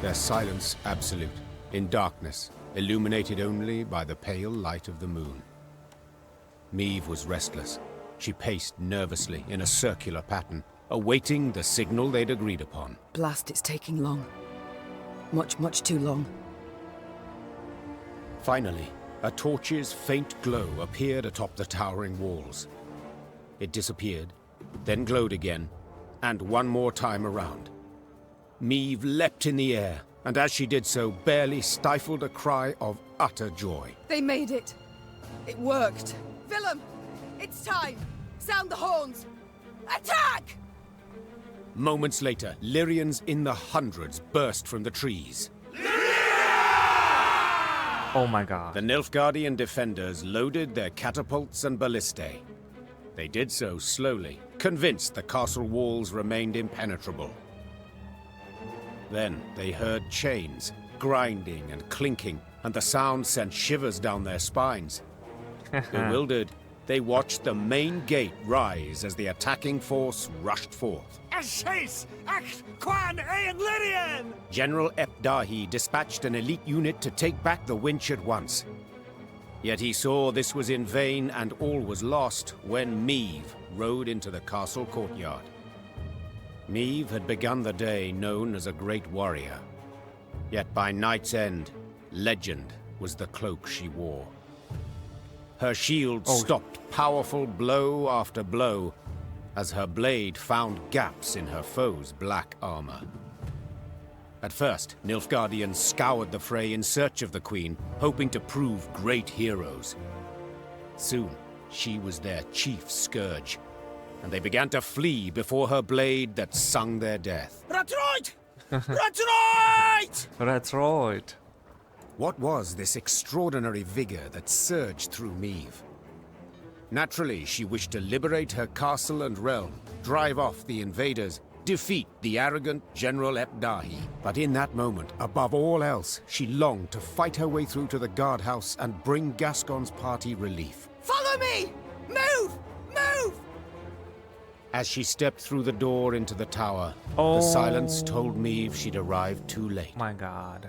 their silence absolute, in darkness, illuminated only by the pale light of the moon. Meve was restless. She paced nervously in a circular pattern, awaiting the signal they'd agreed upon. Blast, it's taking long. Much too long. Finally, a torch's faint glow appeared atop the towering walls. It disappeared, then glowed again, and one more time around. Meve leapt in the air, and as she did so, barely stifled a cry of utter joy. They made it. It worked. Willem, it's time. Sound the horns. Attack! Moments later, Lyrians in the hundreds burst from the trees. Oh my God. The Nilfgaardian defenders loaded their catapults and ballistae. They did so slowly, convinced the castle walls remained impenetrable. Then they heard chains, grinding and clinking, and the sound sent shivers down their spines. Bewildered, they watched the main gate rise as the attacking force rushed forth. General Epdahi dispatched an elite unit to take back the winch at once. Yet he saw this was in vain and all was lost when Meve rode into the castle courtyard. Meve had begun the day known as a great warrior. Yet by night's end, legend was the cloak she wore. Her shield stopped powerful blow after blow as her blade found gaps in her foe's black armor. At first, Nilfgaardians scoured the fray in search of the Queen, hoping to prove great heroes. Soon, she was their chief scourge, and they began to flee before her blade that sung their death. Retroit! Retroit! Retroit. What was this extraordinary vigor that surged through Meve? Naturally, she wished to liberate her castle and realm, drive off the invaders, defeat the arrogant General Epdahi. But in that moment, above all else, she longed to fight her way through to the guardhouse and bring Gascon's party relief. Follow me! Move! Move! As she stepped through the door into the tower, the silence told Meve she'd arrived too late. My God.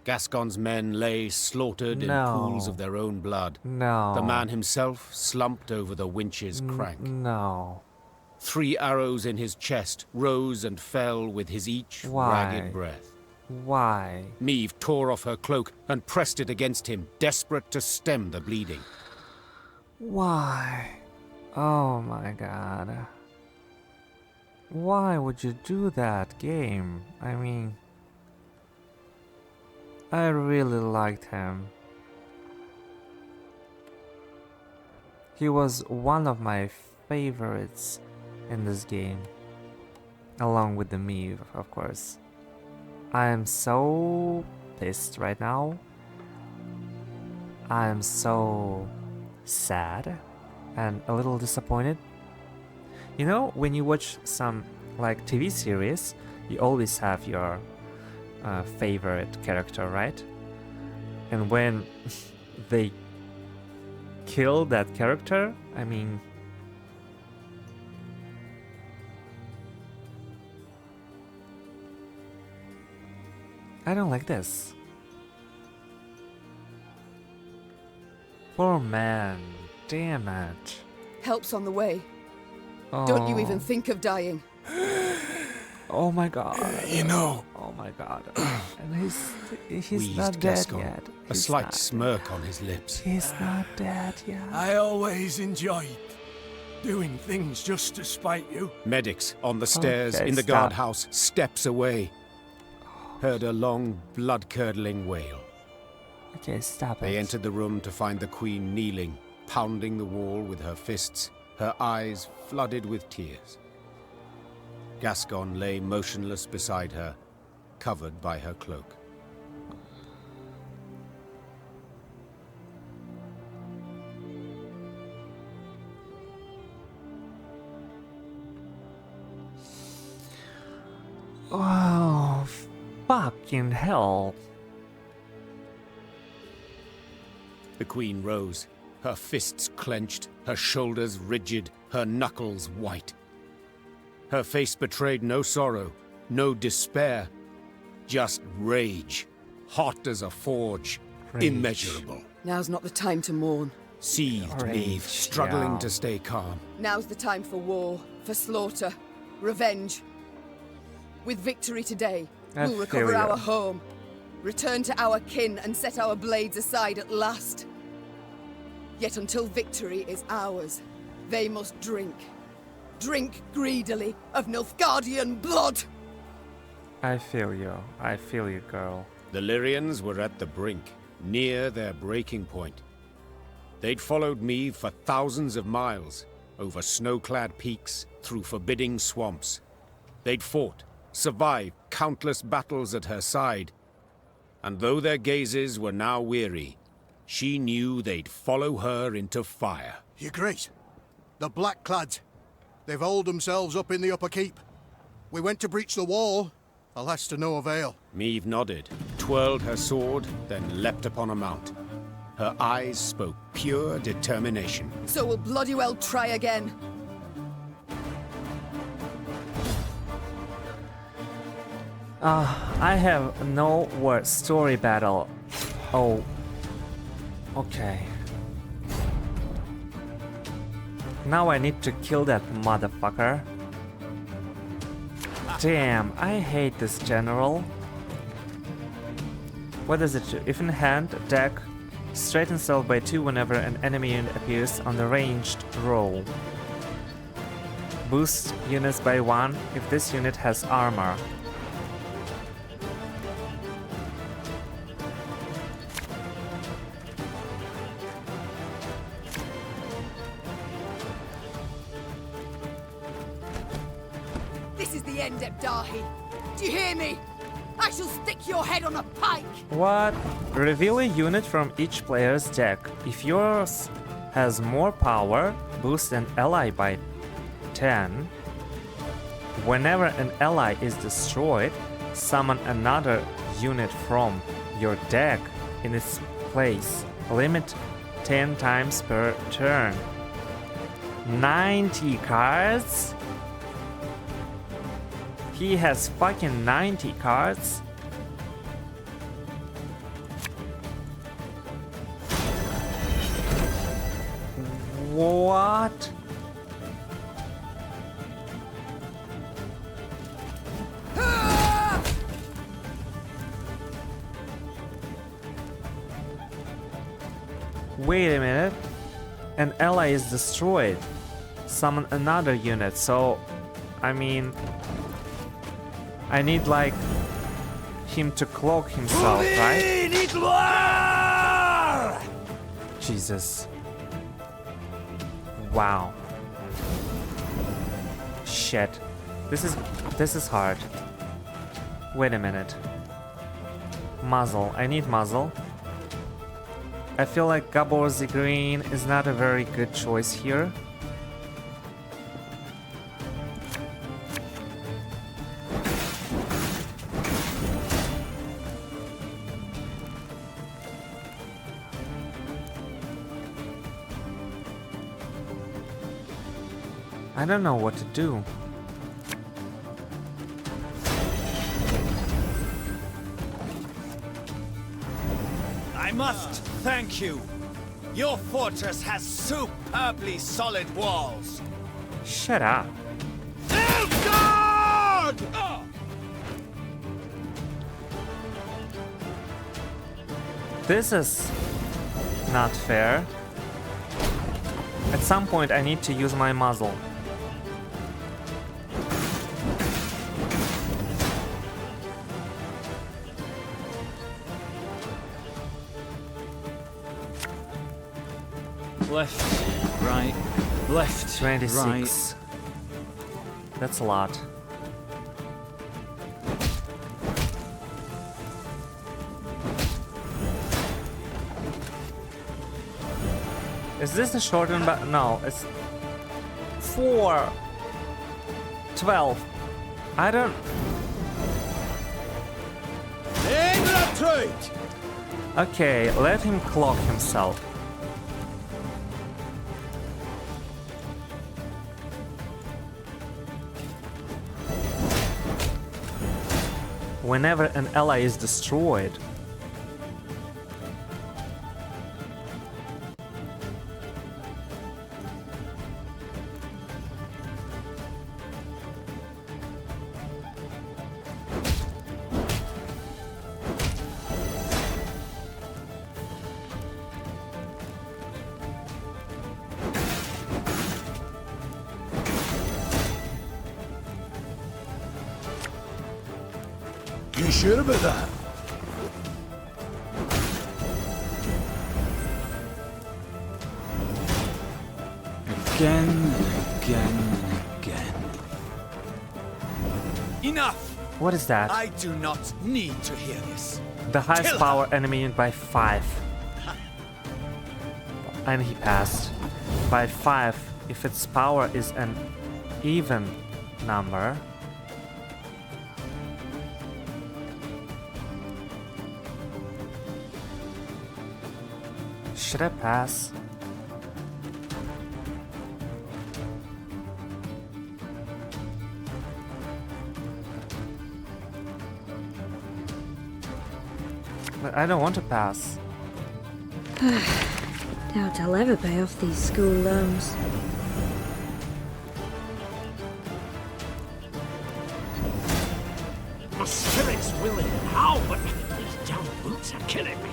Gascon's men lay slaughtered in pools of their own blood. No. The man himself slumped over the winch's crank. No. 3 arrows in his chest rose and fell with his each ragged breath. Why? Meve tore off her cloak and pressed it against him, desperate to stem the bleeding. Why? Oh my god. Why would you do that, game? I mean, I really liked him. He was one of my favorites in this game, along with the Meve, of course. I am so pissed right now. I am so sad and a little disappointed. You know, when you watch some like TV series, you always have your favorite character, right? And when they kill that character, I mean, I don't like this. Poor man, damn it. Help's on the way. Oh. Don't you even think of dying. Oh my god. You know. Oh my god. And he's Wheezed not dead Gascon, yet. a He's slight not smirk on his lips. He's not dead yet. I always enjoyed doing things just to spite you. Medics on the stairs Okay, in the stop. guardhouse, steps away. Heard a long, blood-curdling wail. Okay, stop They it. entered the room to find the Queen kneeling, pounding the wall with her fists, her eyes flooded with tears. Gascon lay motionless beside her, covered by her cloak. Oh, fucking hell. The Queen rose, her fists clenched, her shoulders rigid, her knuckles white. Her face betrayed no sorrow, no despair, just rage, hot as a forge, Rage. immeasurable. Now's not the time to mourn. Seethed Rage, Meve, struggling yeah. to stay calm. Now's the time for war, for slaughter, revenge. With victory today, I we'll recover feel ya. our home, return to our kin and set our blades aside at last. Yet until victory is ours, they must drink. Drink greedily of Nilfgaardian blood! I feel you, girl. The Lyrians were at the brink, near their breaking point. They'd followed me for thousands of miles, over snow-clad peaks, through forbidding swamps. They'd fought, survived countless battles at her side. And though their gazes were now weary, she knew they'd follow her into fire. Your Grace, the Blackclads. They've holed themselves up in the upper keep. We went to breach the wall, alas to no avail. Meve nodded, twirled her sword, then leapt upon a mount. Her eyes spoke pure determination. So we'll bloody well try again. I have no words. Story battle. Oh. Okay. Now I need to kill that motherfucker. Damn, I hate this general. What does it do? If in hand, attack, straighten self by 2 whenever an enemy unit appears on the ranged roll. Boost units by 1 if this unit has armor. This is the end, Ebdahi. Do you hear me? I shall stick your head on a pike! What? Reveal a unit from each player's deck. If yours has more power, boost an ally by 10. Whenever an ally is destroyed, summon another unit from your deck in its place. Limit 10 times per turn. 90 cards? He has fucking 90 cards? What? Wait a minute. An ally is destroyed. Summon another unit, so I mean I need like him to cloak himself, right? Jesus. Wow. Shit. This is hard. Wait a minute. Muzzle. I need muzzle. I feel like Gabor the Green is not a very good choice here. I don't know what to do. I must thank you. Your fortress has superbly solid walls. Shut up. God! This is not fair. At some point I need to use my muzzle. Left, right, left, 26. right. That's a lot. Is this a shortened but no, it's 4 12. I don't Okay, let him cloak himself. Whenever an ally is destroyed. You sure about that? Again and again and again. Enough! What is that? I do not need to hear this. The highest Kill power enemy unit by 5. And he passed. By 5, if its power is an even number. Should I pass? But I don't want to pass. Doubt I'll ever pay off these school loans. My spirit's willing and how, but these damn boots are killing me.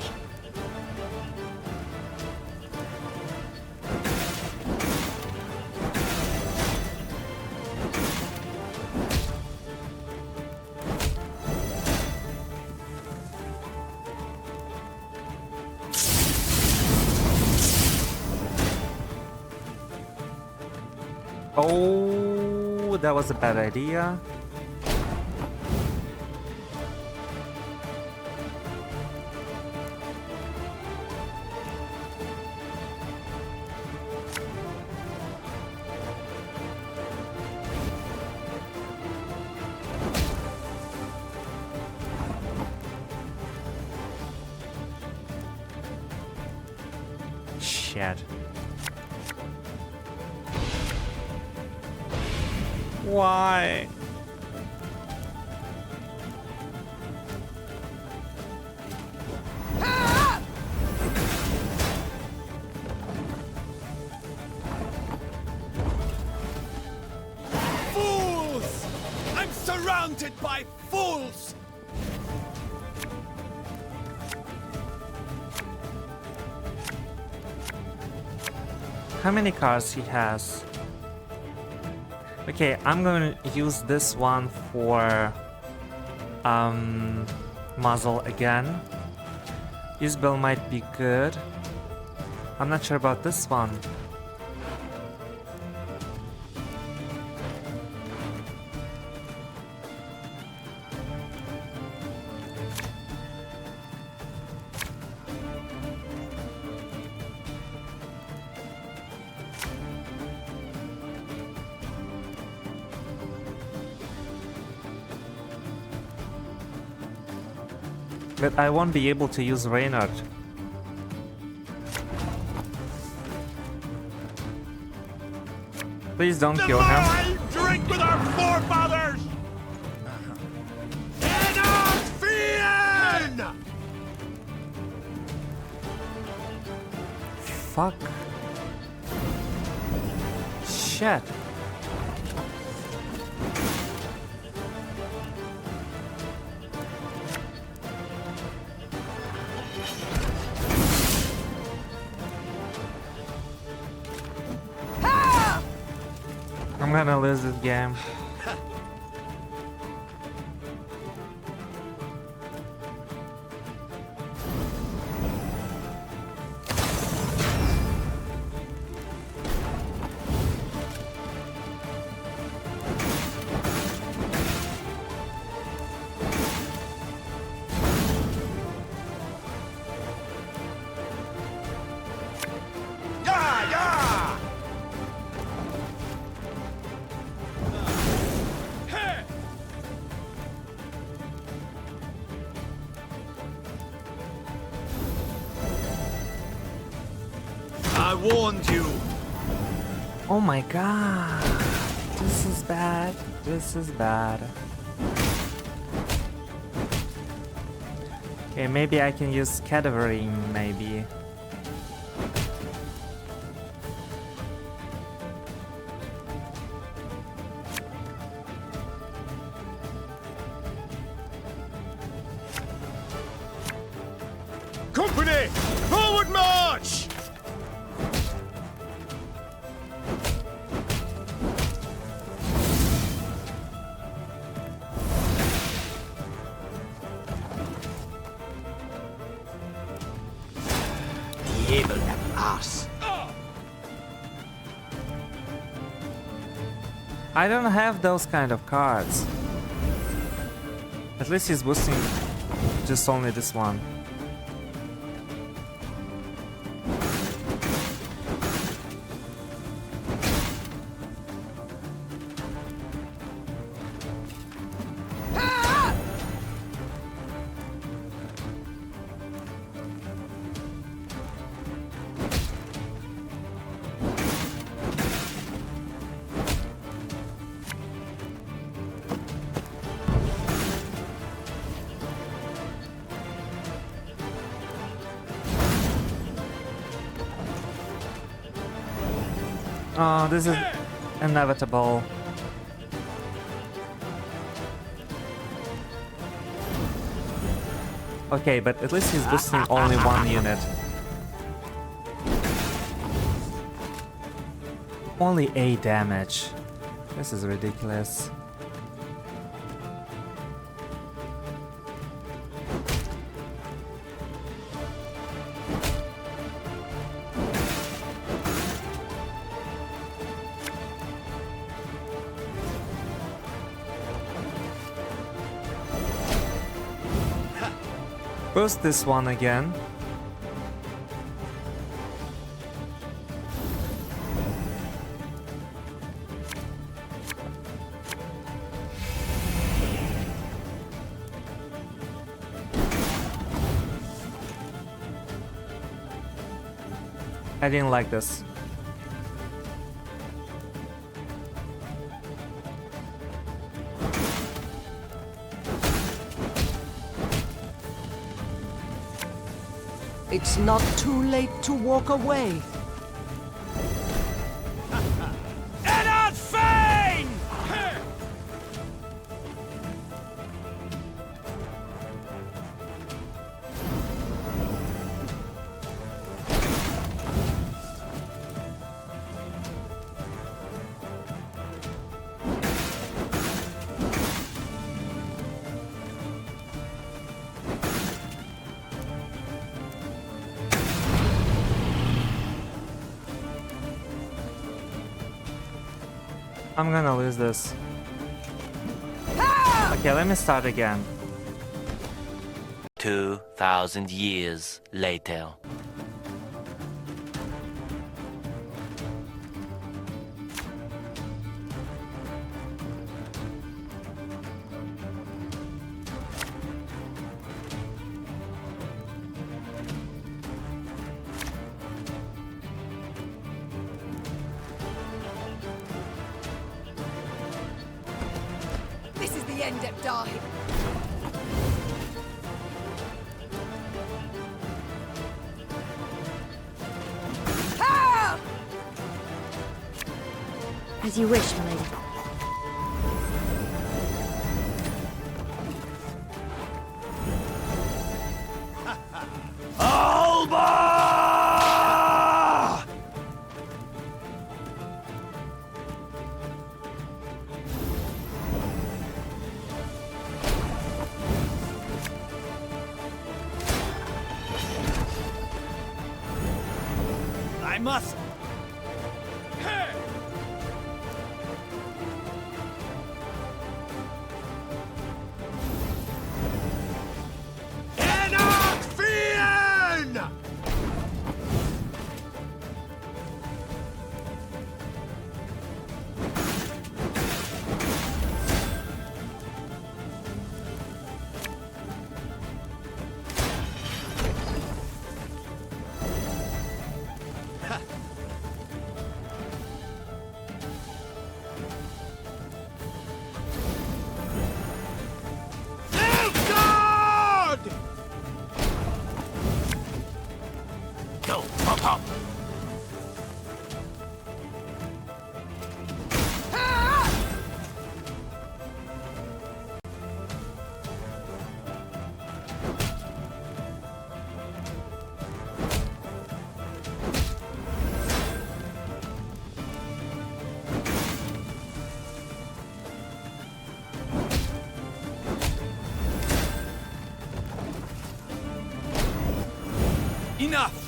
Oh, that was a bad idea. Shit. Why? surrounded by fools! How many cars he has? Okay, I'm going to use this one for muzzle again. Isabel might be good. I'm not sure about this one. But I won't be able to use Reynard. Please don't kill him. Drink with our forefathers! Fuck. Shit. I'm gonna lose this game. I warned you. Oh my god. This is bad. This is bad. Okay, maybe I can use cadavering, maybe. Company! Forward march! Evil ass. I don't have those kind of cards. At least he's boosting just only this one. Oh, this is inevitable. Okay, but at least he's boosting only one unit. Only 8 damage. This is ridiculous. Boost this one again. I didn't like this. It's not too late to walk away. I'm gonna lose this. Okay, let me start again. 2,000 years later. This is the end at Darhi. Ah! As you wish, milady. Alba! I must. Go, pop, pop. Enough!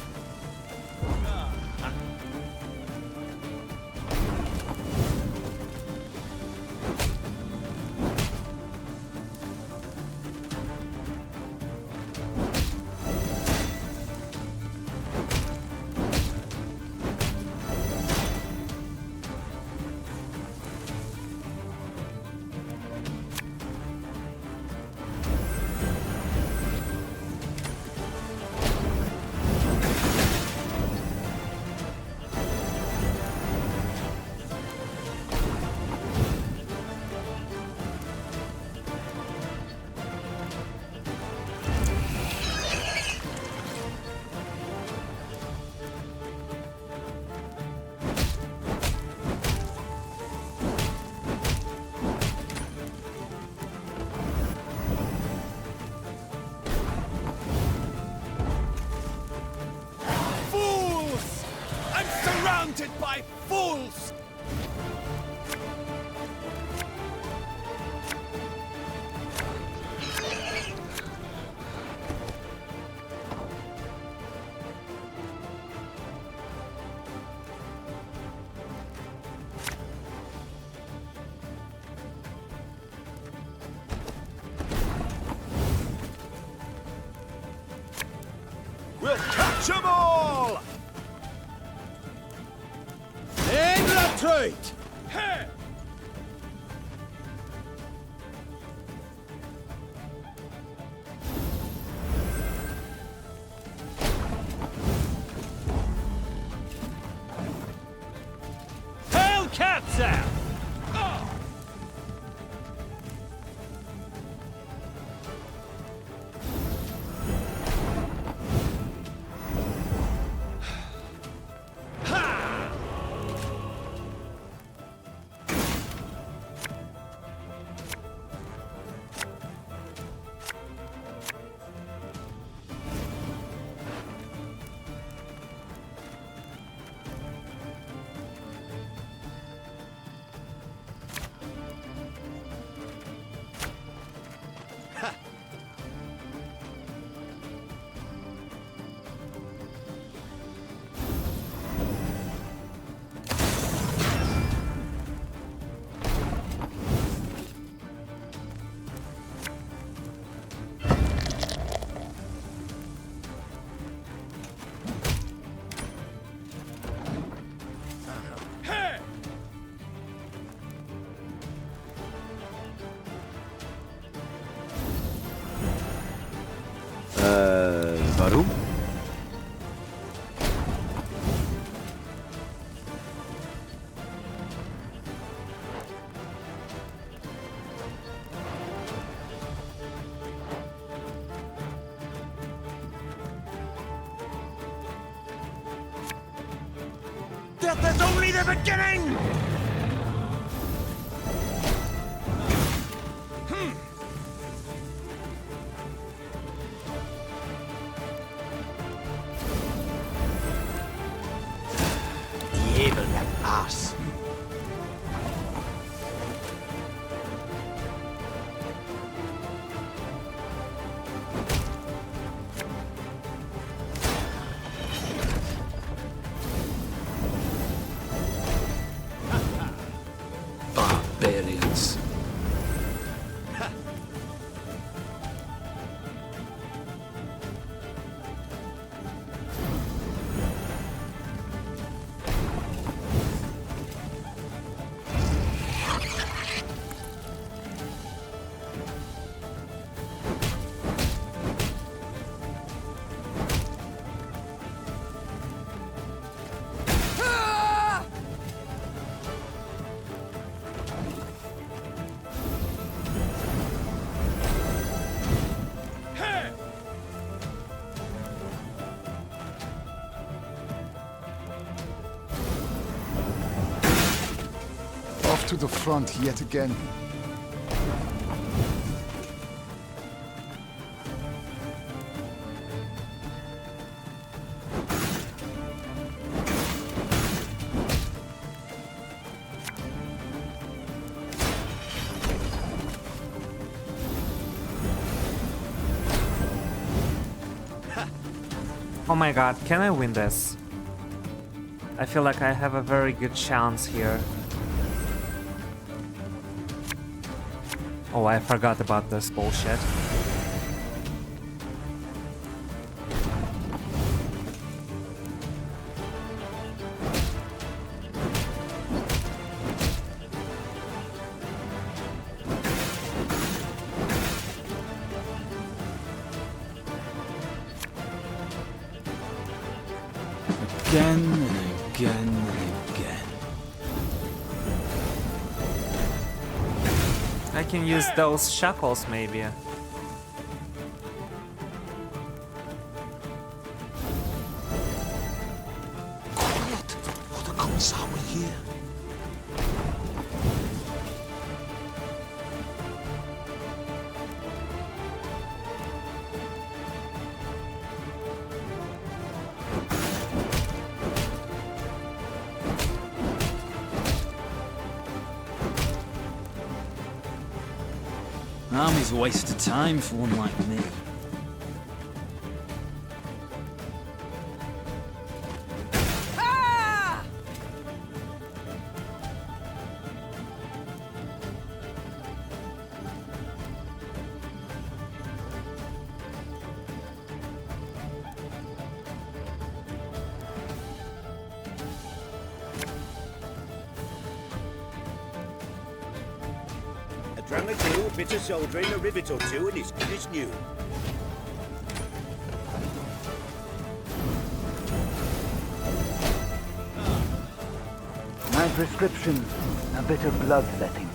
Surrounded by fools! We'll catch them all! In retreat! Hey! Hail Katza! Oh! death is only the beginning! Evil, that ass. Barbarians. Off to the front yet again. Oh my god, can I win this? I feel like I have a very good chance here. Oh, I forgot about this bullshit. Again and again and again. I can use those shackles maybe. Quiet! What the gods are we here? Army's a waste of time for one like me. Drank a deal, a bit of soldiering, a rivet or two, and it's good as new. My prescription, a bit of bloodletting.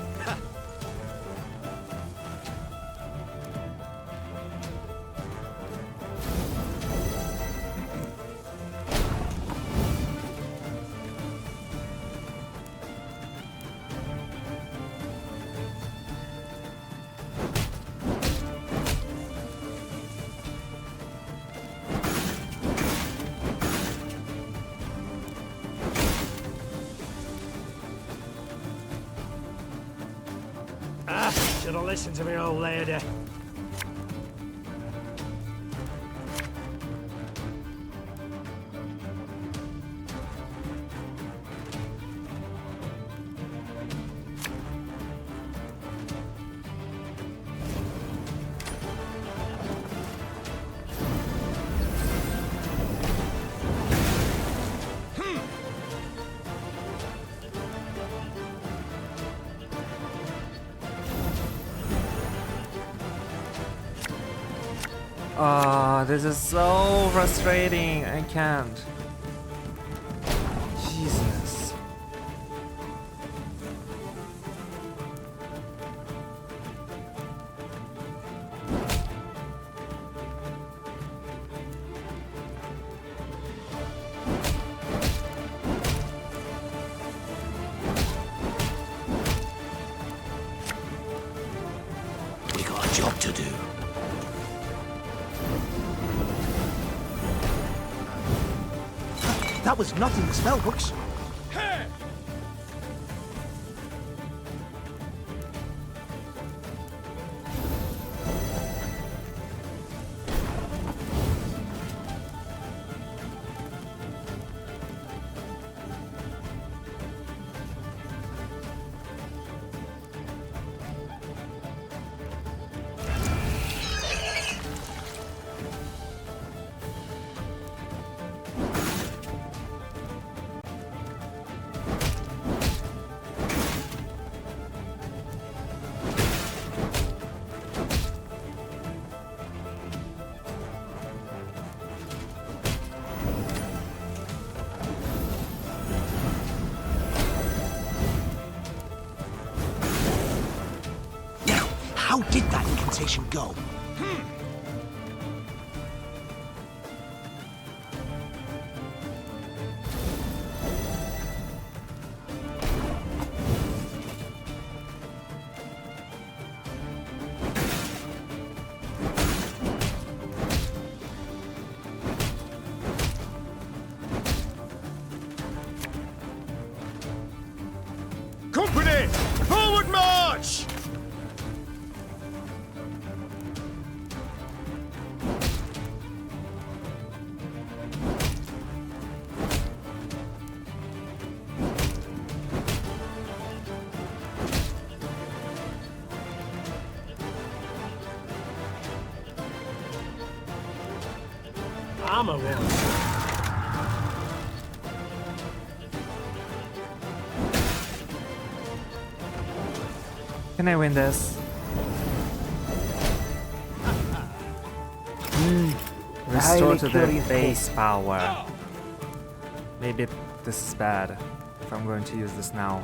Should have listened to me old lady. This is so frustrating. I can't. Jesus. job to do. That was not in the spellbooks. How did that incantation go? Company! Forward march! I'm a one. Can I win this? Restore to their base power. Maybe this is bad if I'm going to use this now.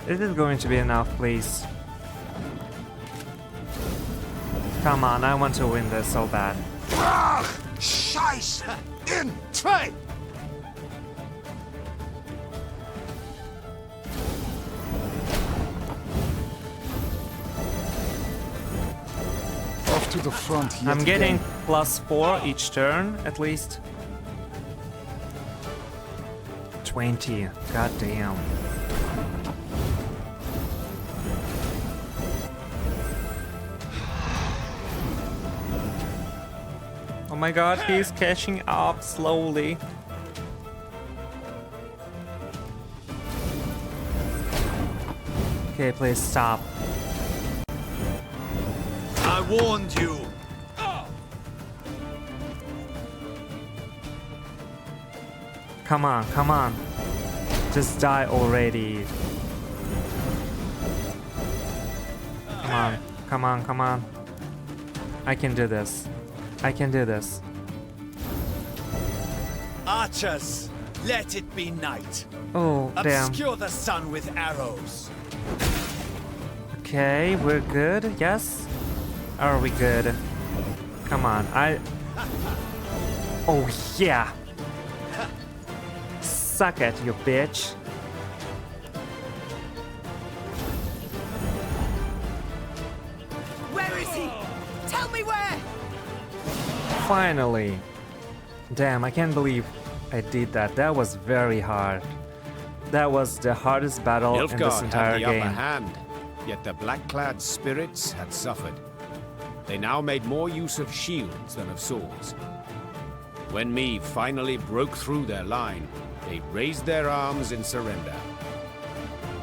Is it going to be enough, please? Come on, I want to win this so bad. Scheiße! In zwei! Off to the front yet I'm getting again. +4 each turn, at least. 20. God damn. Oh my god, he's catching up slowly. Okay, please stop. I warned you. Come on, come on. Just die already. Come on, come on, come on. I can do this. I can do this. Archers, let it be night. Oh, damn. Obscure the sun with arrows. Okay, we're good, yes? Are we good? Come on, Oh, yeah! Suck it, you bitch! Where is he? Tell me where! Finally! Damn, I can't believe I did that. That was very hard. That was the hardest battle in this Nilfgaard entire had the game. upper hand, yet the black-clad spirits had suffered. They now made more use of shields than of swords. When Meve finally broke through their line, they raised their arms in surrender.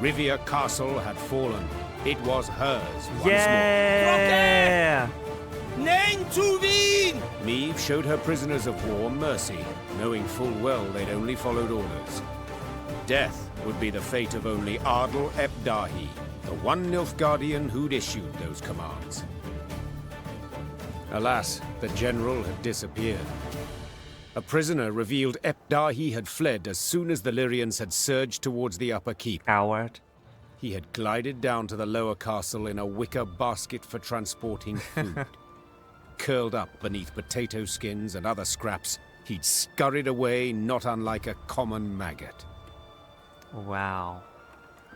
Rivia Castle had fallen. It was hers once Yeah! Neng to Wien! more. Meve showed her prisoners of war mercy, knowing full well they'd only followed orders. Death would be the fate of only Ardal Ep Dahi, the the one Nilfgaardian who'd issued those commands. Alas, the general had disappeared. A prisoner revealed Epdahi had fled as soon as the Lyrians had surged towards the upper keep. Coward. He had glided down to the lower castle in a wicker basket for transporting food. Curled up beneath potato skins and other scraps, he'd scurried away not unlike a common maggot. Wow.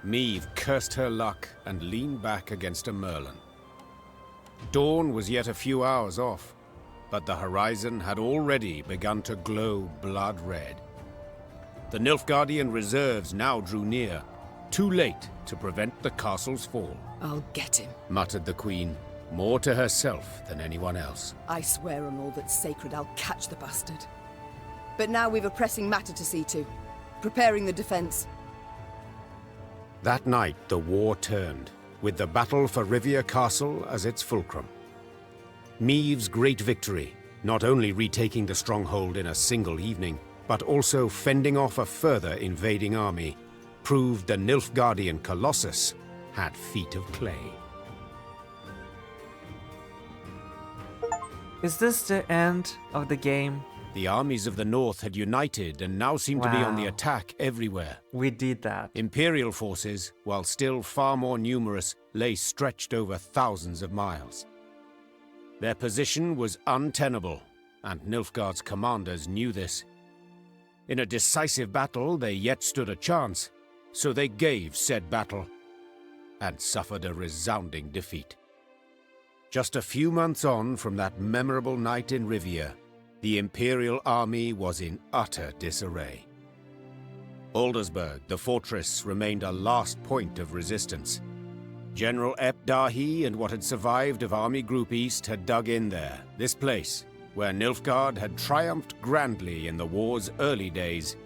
Meve cursed her luck and leaned back against a merlin. Dawn was yet a few hours off, but the horizon had already begun to glow blood red. The Nilfgaardian reserves now drew near, too late to prevent the castle's fall. I'll get him, muttered the queen, more to herself than anyone else. I swear on all that's sacred I'll catch the bastard. But now we've a pressing matter to see to. Preparing the defense. That night the war turned, with the battle for Rivia Castle as its fulcrum. Meve's great victory, not only retaking the stronghold in a single evening, but also fending off a further invading army, proved the Nilfgaardian Colossus had feet of clay. Is this the end of the game? The armies of the north had united and now seemed to be on the attack everywhere. We did that. Imperial forces, while still far more numerous, lay stretched over thousands of miles. Their position was untenable, and Nilfgaard's commanders knew this. In a decisive battle, they yet stood a chance, so they gave said battle, and suffered a resounding defeat. Just a few months on from that memorable night in Rivia, the Imperial army was in utter disarray. Aldersburg, the fortress, remained a last point of resistance. General Epdahi and what had survived of Army Group East had dug in there, this place, where Nilfgaard had triumphed grandly in the war's early days,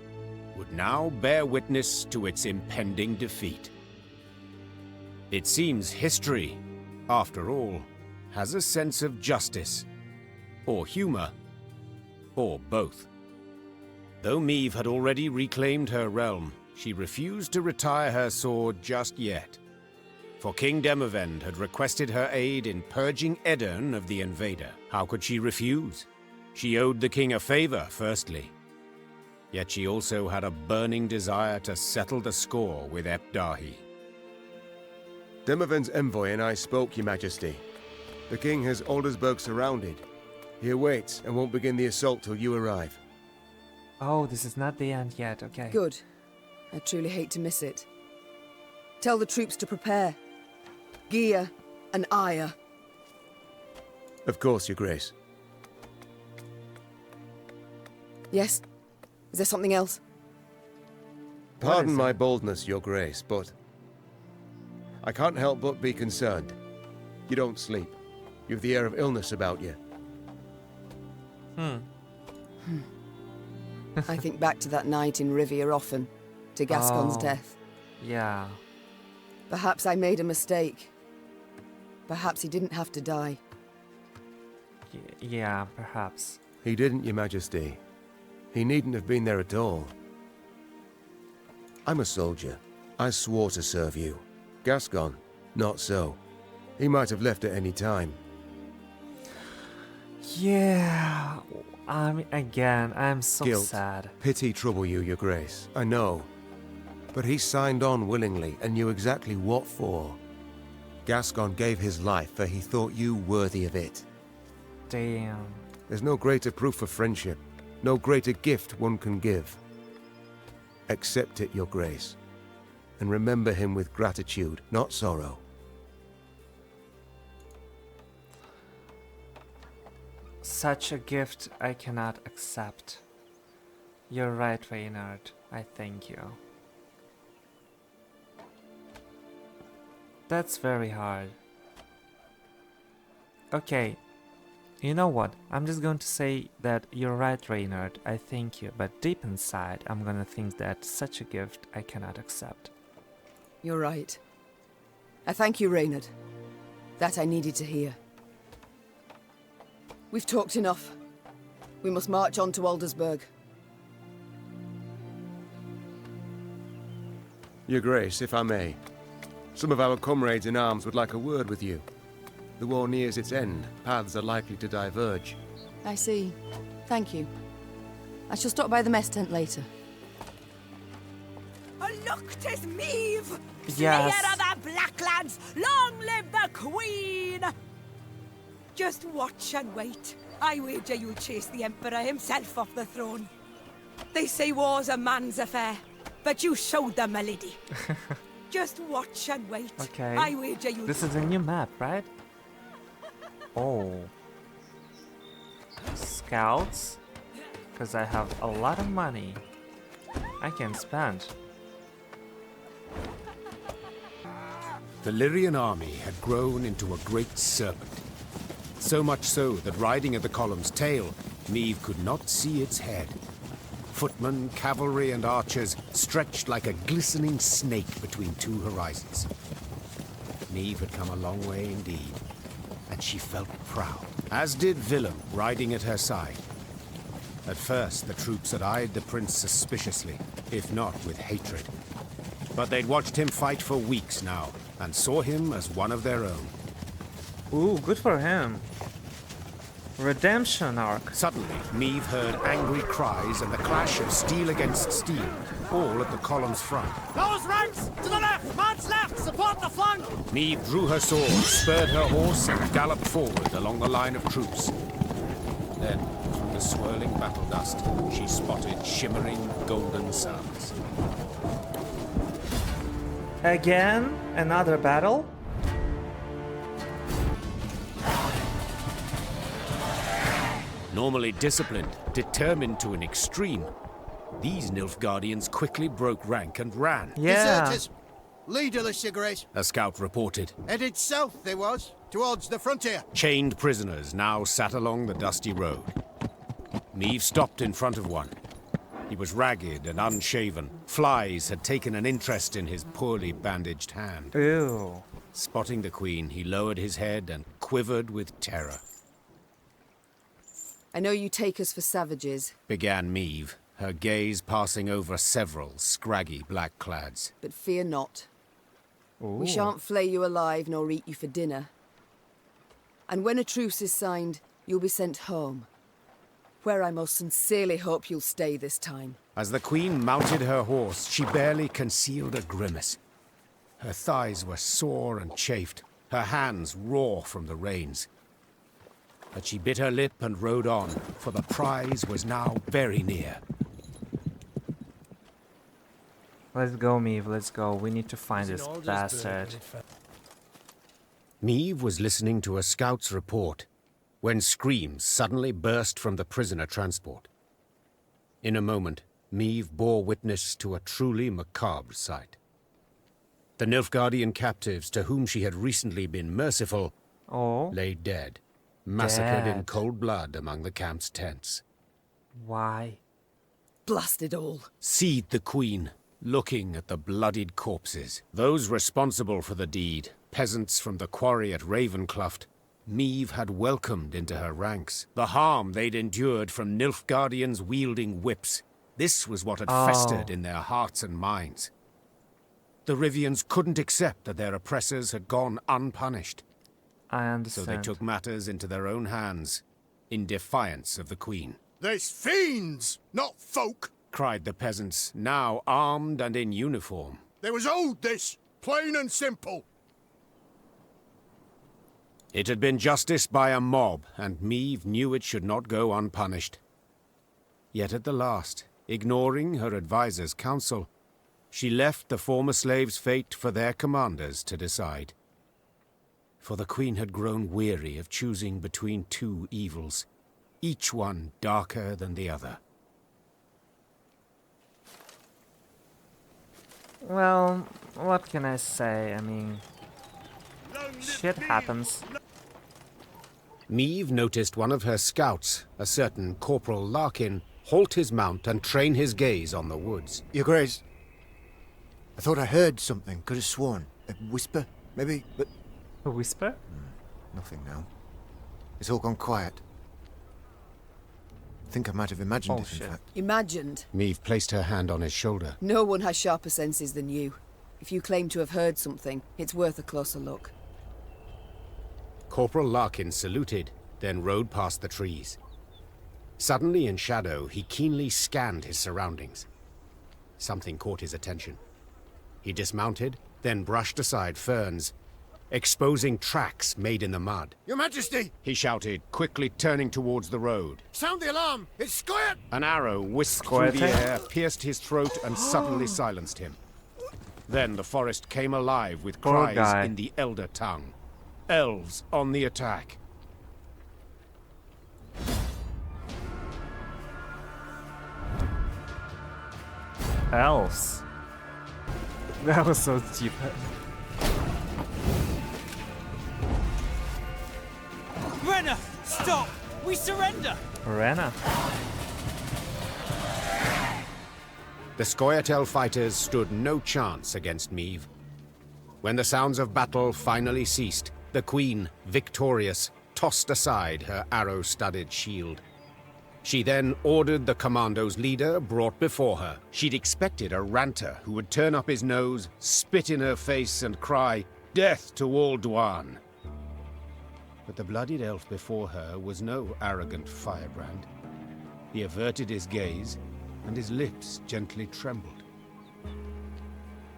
would now bear witness to its impending defeat. It seems history, after all, has a sense of justice, or humor, or both. Though Meve had already reclaimed her realm, she refused to retire her sword just yet. For King Demavend had requested her aid in purging Edirn of the invader. How could she refuse? She owed the king a favor, firstly. Yet she also had a burning desire to settle the score with Epdahi. Demavend's envoy and I spoke, Your Majesty. The king has Aldersburg surrounded. He awaits and won't begin the assault till you arrive. Oh, this is not the end yet, okay. Good. I truly hate to miss it. Tell the troops to prepare. Gear and ire. Of course, Your Grace. Yes? Is there something else? Pardon my boldness, Your Grace, but I can't help but be concerned. You don't sleep. You've the air of illness about you. I think back to that night in Rivia often, to Gascon's death. Yeah. Perhaps I made a mistake. Perhaps he didn't have to die. Yeah, perhaps. He didn't, Your Majesty. He needn't have been there at all. I'm a soldier. I swore to serve you. Gascon, not so. He might have left at any time. Yeah. Again, I'm so Guilt, sad. pity trouble you, Your Grace. I know. But he signed on willingly and knew exactly what for. Gascon gave his life for he thought you worthy of it. Damn. There's no greater proof of friendship, no greater gift one can give. Accept it, Your Grace, and remember him with gratitude, not sorrow. Such a gift I cannot accept. You're right, Reynard. I thank you. That's very hard. Okay. You know what? I'm just going to say that you're right, Reynard. I thank you. But deep inside, I'm gonna think that such a gift I cannot accept. You're right. I thank you, Reynard. That I needed to hear. We've talked enough. We must march on to Aldersburg. Your Grace, if I may. Some of our comrades in arms would like a word with you. The war nears its end. Paths are likely to diverge. I see. Thank you. I shall stop by the mess tent later. Oh, look, 'tis Meave! Yes. Slayer of the Blacklands! Long live the Queen! Just watch and wait. I wager you'll chase the Emperor himself off the throne. They say war's a man's affair, but you showed them, my lady. Just watch and wait. Okay. I wager you'll... This is a new map, right? Oh. Scouts? Because I have a lot of money I can spend. The Lyrian army had grown into a great serpent. So much so that riding at the column's tail, Meave could not see its head. Footmen, cavalry, and archers stretched like a glistening snake between two horizons. Meave had come a long way indeed, and she felt proud, as did Willem riding at her side. At first, the troops had eyed the prince suspiciously, if not with hatred. But they'd watched him fight for weeks now, and saw him as one of their own. Ooh, good for him. Redemption arc. Suddenly, Meave heard angry cries and the clash of steel against steel, all at the column's front. Those ranks! To the left! Man's left! Support the flank! Meave drew her sword, spurred her horse, and galloped forward along the line of troops. Then, through the swirling battle dust, she spotted shimmering golden suns. Again? Another battle? Normally disciplined, determined to an extreme, these Nilfgaardians quickly broke rank and ran. Yeah. Deserters, leaderless, your grace. A scout reported. Headed south they was, towards the frontier. Chained prisoners now sat along the dusty road. Meave stopped in front of one. He was ragged and unshaven. Flies had taken an interest in his poorly bandaged hand. Ew. Spotting the queen, he lowered his head and quivered with terror. I know you take us for savages, Began Meave, her gaze passing over several scraggy black-clads. but fear not. Ooh. We shan't flay you alive nor eat you for dinner. And when a truce is signed, you'll be sent home, where I most sincerely hope you'll stay this time. As the queen mounted her horse, she barely concealed a grimace. Her thighs were sore and chafed, her hands raw from the reins. But she bit her lip and rode on, for the prize was now very near. Let's go, Meave, let's go. We need to find this bastard. Meave was listening to a scout's report when screams suddenly burst from the prisoner transport. In a moment, Meave bore witness to a truly macabre sight. The Nilfgaardian captives to whom she had recently been merciful lay dead, massacred in cold blood among the camp's tents. Why? Blast it all. Seethed the queen, looking at the bloodied corpses. Those responsible for the deed, peasants from the quarry at Ravencloft, Meave had welcomed into her ranks. The harm they'd endured from Nilfgaardians wielding whips. This was what had festered in their hearts and minds. The Rivians couldn't accept that their oppressors had gone unpunished. I understand. So they took matters into their own hands, in defiance of the queen. There's fiends, not folk, cried the peasants, now armed and in uniform. They was owed this, plain and simple. It had been justice by a mob, and Meave knew it should not go unpunished. Yet at the last, ignoring her advisor's counsel, she left the former slaves' fate for their commanders to decide. For the queen had grown weary of choosing between two evils, each one darker than the other. Well, what can I say? I mean, shit happens. Meave noticed one of her scouts, a certain Corporal Larkin, halt his mount and train his gaze on the woods. Your Grace, I thought I heard something, could have sworn. A whisper, maybe, but... A whisper? Nothing now. It's all gone quiet. I think I might have imagined it, in fact. Imagined? Meave placed her hand on his shoulder. No one has sharper senses than you. If you claim to have heard something, it's worth a closer look. Corporal Larkin saluted, then rode past the trees. Suddenly in shadow, he keenly scanned his surroundings. Something caught his attention. He dismounted, then brushed aside ferns, exposing tracks made in the mud. Your Majesty! He shouted, quickly turning towards the road. Sound the alarm! It's Scoia'tael! An arrow whisked through the air, pierced his throat, and suddenly silenced him. Then the forest came alive with cries in the Elder tongue. Elves on the attack. Elves. That was so stupid. Renna! Stop! We surrender! Renna. The Scoia'tael fighters stood no chance against Meve. When the sounds of battle finally ceased, the Queen, victorious, tossed aside her arrow-studded shield. She then ordered the commando's leader brought before her. She'd expected a ranter who would turn up his nose, spit in her face, and cry, "Death to all Dwan!" But the bloodied elf before her was no arrogant firebrand. He averted his gaze, and his lips gently trembled.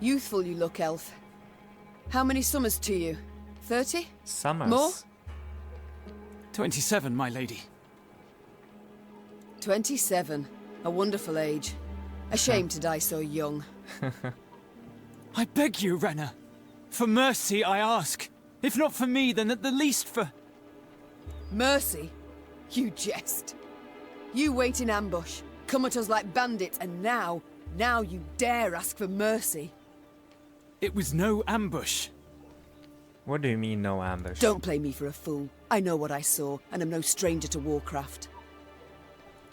Youthful you look, elf. How many summers to you? 30? Summers? More? 27, my lady. 27. A wonderful age. A shame to die so young. I beg you, Renna. For mercy, I ask. If not for me, then at the least for... Mercy? You jest. You wait in ambush, come at us like bandits, and now you dare ask for mercy. It was no ambush. What do you mean, no ambush? Don't play me for a fool. I know what I saw, and am no stranger to warcraft.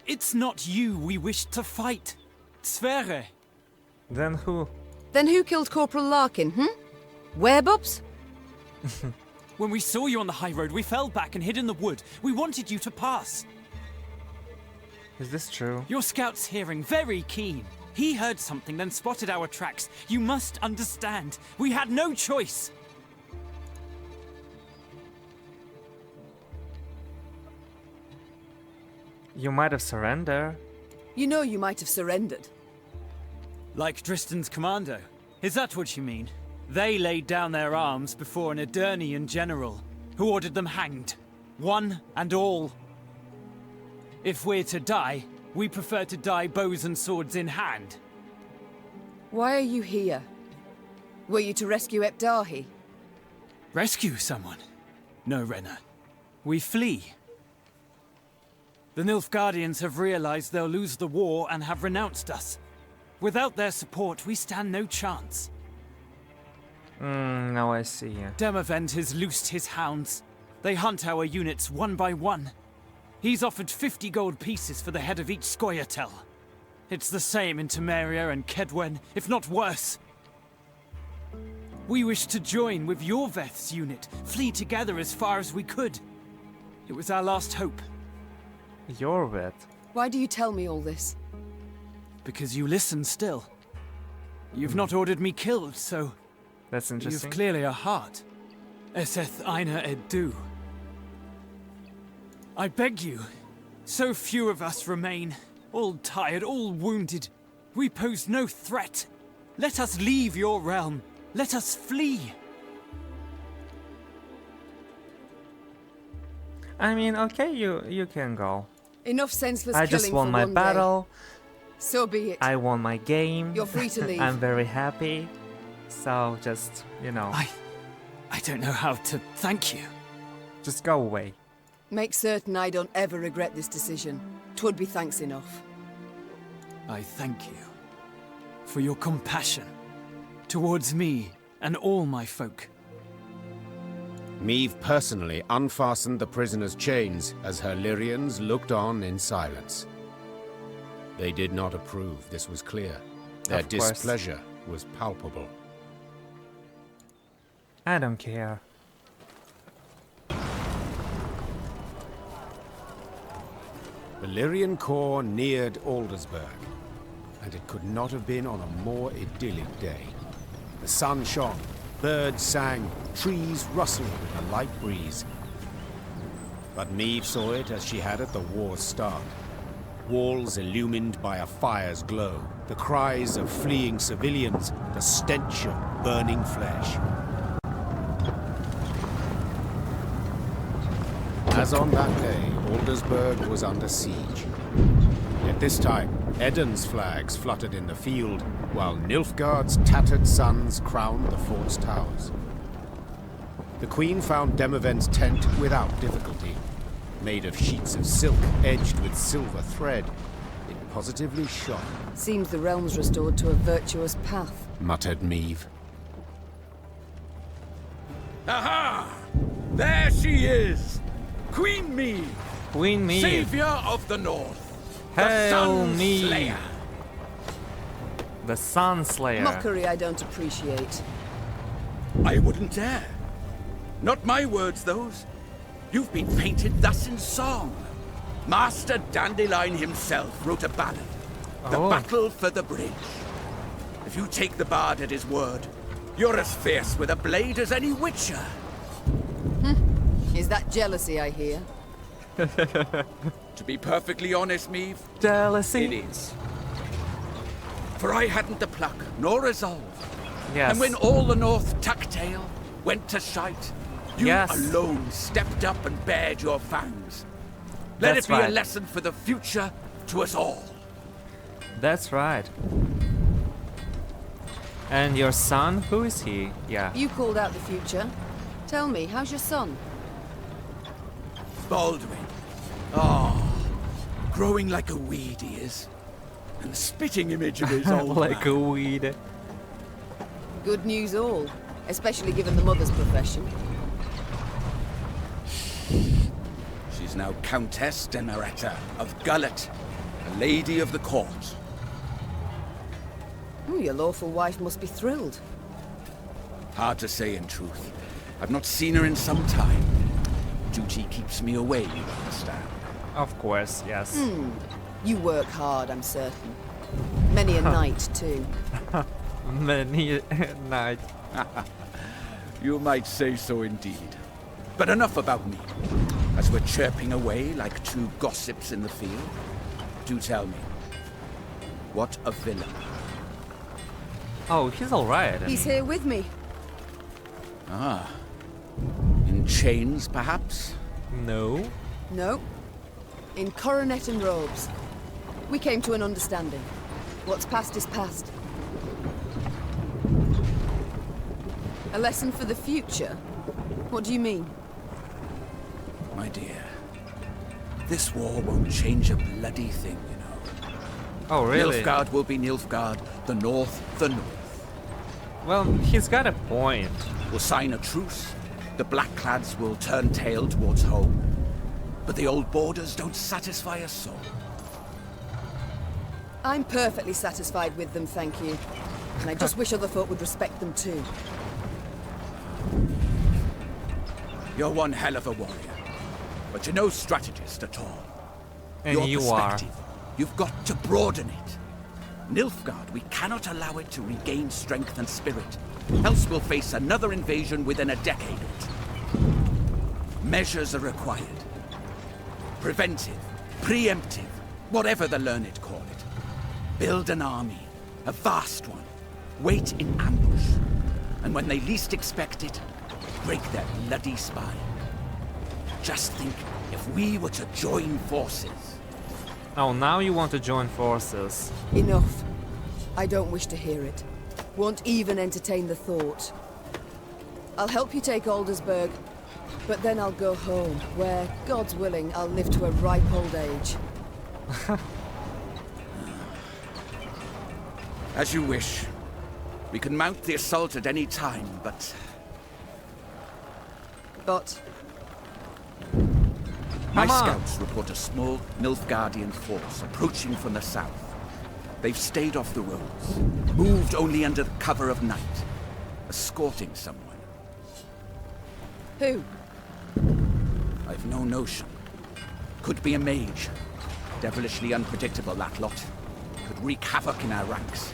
It's not you we wished to fight. Sverre. Then who? Then who killed Corporal Larkin, Werebubs? When we saw you on the high road, we fell back and hid in the wood. We wanted you to pass. Is this true? Your scout's hearing, very keen. He heard something, then spotted our tracks. You must understand. We had no choice. You might have surrendered. You know you might have surrendered. Like Dristan's commando. Is that what you mean? They laid down their arms before an Edirnian general, who ordered them hanged. One and all. If we're to die, we prefer to die bows and swords in hand. Why are you here? Were you to rescue Epdahi? Rescue someone? No, Renna. We flee. The Nilfgaardians have realized they'll lose the war and have renounced us. Without their support, we stand no chance. Now I see. Demavend has loosed his hounds. They hunt our units one by one. He's offered 50 gold pieces for the head of each Scoia'tael. It's the same in Temeria and Kedwen, if not worse. We wished to join with Yorveth's unit, flee together as far as we could. It was our last hope. Yorveth? Why do you tell me all this? Because you listen still. You've not ordered me killed, so... That's interesting. You've clearly a heart. Eseth Aina Edu. I beg you. So few of us remain. All tired, all wounded. We pose no threat. Let us leave your realm. Let us flee. I mean, okay, you can go. Enough senseless I killing just won for my one battle. Day. So be it. I won my game. You're free to leave. I'm very happy. So just, you know. I don't know how to thank you. Just go away. Make certain I don't ever regret this decision. 'Twould be thanks enough. I thank you for your compassion towards me and all my folk. Meve personally unfastened the prisoner's chains as her Lyrians looked on in silence. They did not approve, this was clear. Their displeasure was palpable. I don't care. The Lyrian corps neared Aldersburg, and it could not have been on a more idyllic day. The sun shone, birds sang, trees rustled in a light breeze. But Meve saw it as she had at the war's start. Walls illumined by a fire's glow, the cries of fleeing civilians, the stench of burning flesh. As on that day, Aldersburg was under siege. At this time, Eden's flags fluttered in the field, while Nilfgaard's tattered sons crowned the fort's towers. The Queen found Demoven's tent without difficulty. Made of sheets of silk edged with silver thread, it positively shone. Seems the realm's restored to a virtuous path, muttered Meve. Aha! There she is! Queen Meve! Queen Meve! Savior of the North! Hail the Sun Meve! Slayer! The Sun Slayer. Mockery I don't appreciate. I wouldn't dare. Not my words, those. You've been painted thus in song. Master Dandelion himself wrote a ballad. The Battle for the Bridge. If you take the bard at his word, you're as fierce with a blade as any witcher. Is that jealousy I hear? To be perfectly honest, Meve, jealousy? It is. For I hadn't the pluck nor resolve. Yes. And when all the North tucked tail went to shite, you alone stepped up and bared your fangs. Let That's it be right. a lesson for the future to us all. That's right. And your son, who is he? Yeah. You called out the future. Tell me, how's your son? Baldwin. Oh, growing like a weed he is. And the spitting image of his old like man. a weed. Good news all, especially given the mother's profession. She's now Countess Demeretta of Gullet, a lady of the court. Your lawful wife must be thrilled. Hard to say in truth. I've not seen her in some time. Duty keeps me away, you understand. Of course, yes. You work hard, I'm certain. Many a night, too. Many a night. You might say so indeed. But enough about me. As we're chirping away like two gossips in the field, do tell me, what a villain. Oh, he's alright. He's here with me. Ah. In chains, perhaps? No. No. In coronet and robes. We came to an understanding. What's past is past. A lesson for the future? What do you mean? My dear, this war won't change a bloody thing, you know. Oh, really? Nilfgaard will be Nilfgaard, the North, the North. Well, he's got a point. We'll sign a truce. The Blackclads will turn tail towards home. But the old borders don't satisfy us so. I'm perfectly satisfied with them, thank you. And I just wish other folk would respect them too. You're one hell of a warrior. But you're no strategist at all. And Your you are. perspective, you've got to broaden it. Nilfgaard, we cannot allow it to regain strength and spirit. Else we'll face another invasion within a decade or two. Measures are required. Preventive, preemptive, whatever the learned call it. Build an army, a vast one. Wait in ambush. And when they least expect it, break their bloody spine. Just think if we were to join forces. Oh, now you want to join forces. Enough. I don't wish to hear it. Won't even entertain the thought. I'll help you take Aldersburg, but then I'll go home, where, God's willing, I'll live to a ripe old age. As you wish. We can mount the assault at any time, but... But? My scouts report a small Nilfgaardian force approaching from the south. They've stayed off the roads, moved only under the cover of night, escorting someone. Who? I've no notion. Could be a mage. Devilishly unpredictable, that lot. Could wreak havoc in our ranks.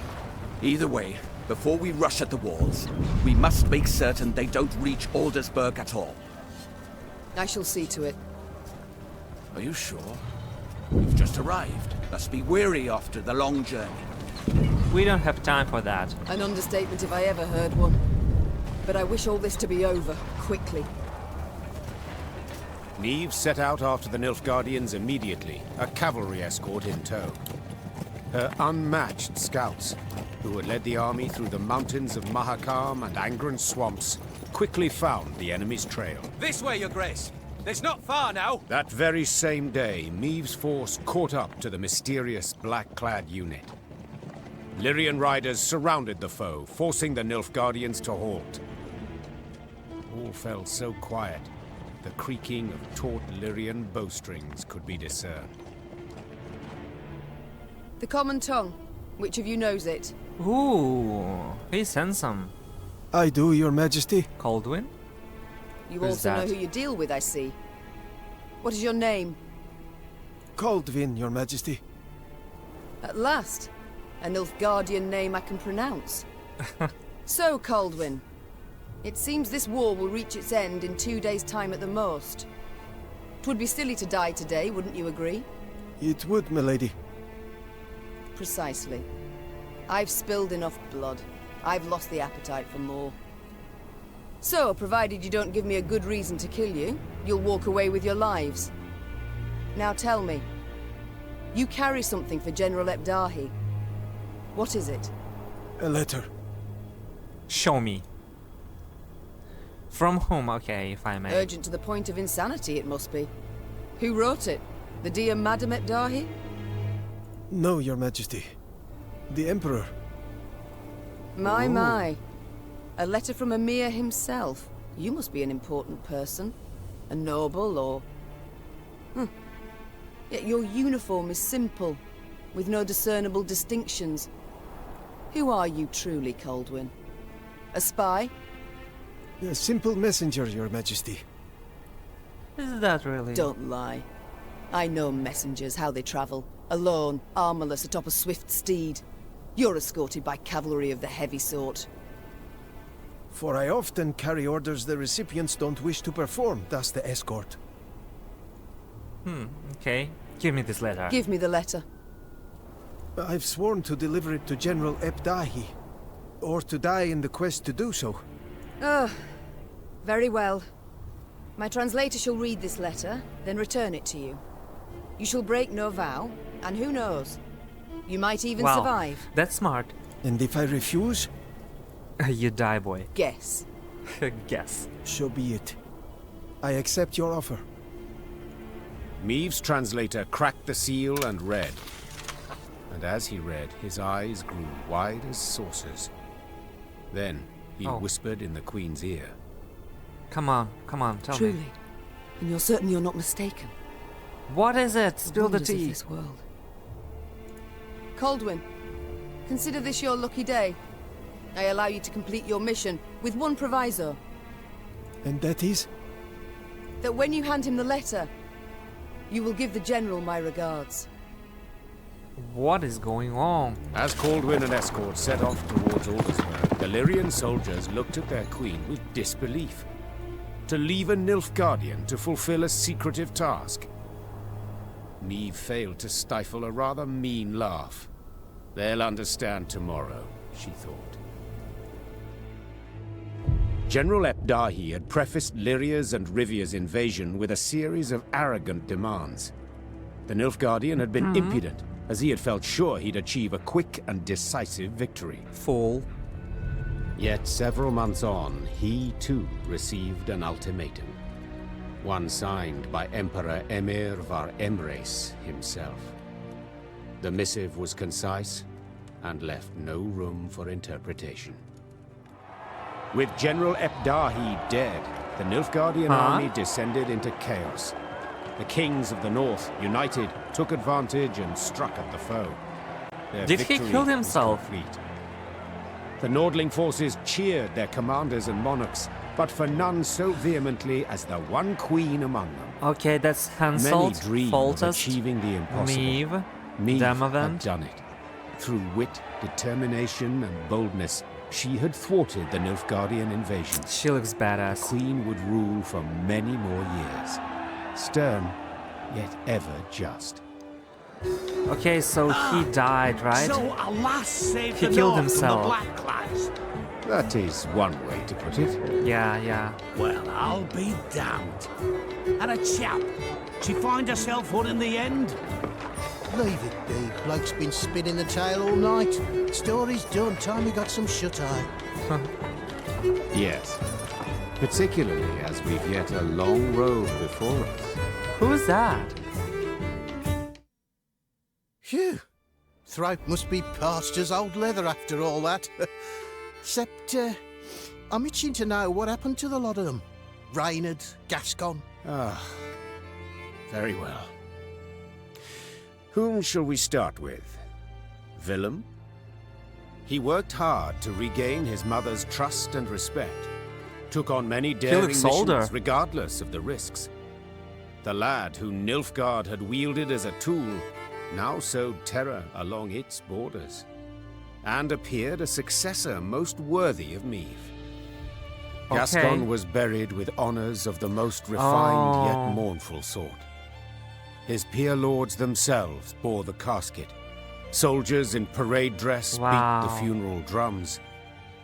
Either way, Before we rush at the walls, we must make certain they don't reach Aldersburg at all. I shall see to it. Are you sure? We've just arrived. Must be weary after the long journey. We don't have time for that. An understatement if I ever heard one. But I wish all this to be over, quickly. Neve set out after the Nilfgaardians immediately, a cavalry escort in tow. Her unmatched scouts, who had led the army through the mountains of Mahakam and Angren swamps, quickly found the enemy's trail. This way, Your Grace. It's not far now. That very same day, Meve's force caught up to the mysterious black-clad unit. Lyrian riders surrounded the foe, forcing the Nilfgaardians to halt. All fell so quiet, the creaking of taut Lyrian bowstrings could be discerned. The common tongue. Which of you knows it? Ooh, he's handsome. I do, Your Majesty. Coldwin? You Who's also that? know who you deal with, I see. What is your name? Caldwin, Your Majesty. At last. A Nilfgaardian name I can pronounce. So, Caldwin. It seems this war will reach its end in 2 days' time at the most. 'Twould be silly to die today, wouldn't you agree? It would, milady. Precisely. I've spilled enough blood. I've lost the appetite for more. So, provided you don't give me a good reason to kill you, you'll walk away with your lives. Now tell me. You carry something for General Ebdahi. What is it? A letter. Show me. From whom, okay, if I may. Urgent to the point of insanity, it must be. Who wrote it? The dear Madam Ebdahi? No, Your Majesty. The Emperor. My. A letter from Emir himself. You must be an important person. A noble, or... Yet your uniform is simple, with no discernible distinctions. Who are you truly, Caldwin? A spy? A simple messenger, Your Majesty. Is that really? Don't lie. I know messengers, how they travel. Alone, armorless, atop a swift steed. You're escorted by cavalry of the heavy sort. For I often carry orders the recipients don't wish to perform, thus the escort. Okay. Give me this letter. Give me the letter. I've sworn to deliver it to General Ebdahi, or to die in the quest to do so. Very well. My translator shall read this letter, then return it to you. You shall break no vow, and who knows? You might even survive. That's smart. And if I refuse? You die, boy. Guess. Guess. So be it. I accept your offer. Meve's translator cracked the seal and read. And as he read, his eyes grew wide as saucers. Then he whispered in the Queen's ear. Come on, tell me. Truly. And you're certain you're not mistaken? What is it? Spill the tea. Of this world. Caldwin, consider this your lucky day. I allow you to complete your mission with one proviso. And that is? That when you hand him the letter, you will give the General my regards. What is going on? As Caldwin and escort set off towards Aldersburg, the Lyrian soldiers looked at their queen with disbelief. To leave a Nilfgaardian to fulfill a secretive task. Neve failed to stifle a rather mean laugh. They'll understand tomorrow, she thought. General Ebdahi had prefaced Lyria's and Rivia's invasion with a series of arrogant demands. The Nilfgaardian had been impudent, as he had felt sure he'd achieve a quick and decisive victory. Fool. Yet several months on, he too received an ultimatum. One signed by Emperor Emir var Emreis himself. The missive was concise and left no room for interpretation. With General Ebdahi dead, the Nilfgaardian army descended into chaos. The kings of the north, united, took advantage and struck at the foe. Their Did he kill himself? The Nordling forces cheered their commanders and monarchs, but for none so vehemently as the one queen among them. Okay, that's Hansel, Many dreamed of achieving the impossible. Meve Meve had Damavand, done it. Through wit, determination, and boldness, she had thwarted the Nilfgaardian invasion. She looks badass. The queen would rule for many more years. Stern, yet ever just. Okay, so he died, right? So a lass saved He the killed North himself. from the Blackclads. That is one way to put it. Yeah, yeah. Well, I'll be damned. And a chap. She find herself one in the end? Leave it be. Bloke's been spinning the tale all night. Story's done. Time we got some shut-eye. Yes. Particularly as we've yet a long road before us. Who's that? Phew. Throat must be parched as old leather after all that. Except, I'm itching to know what happened to the lot of them. Reynard, Gascon. Ah, very well. Whom shall we start with? Willem? He worked hard to regain his mother's trust and respect. Took on many daring missions regardless of the risks. The lad who Nilfgaard had wielded as a tool now sowed terror along its borders, and appeared a successor most worthy of Meve. Okay. Gascon was buried with honors of the most refined yet mournful sort. His peer lords themselves bore the casket. Soldiers in parade dress beat the funeral drums,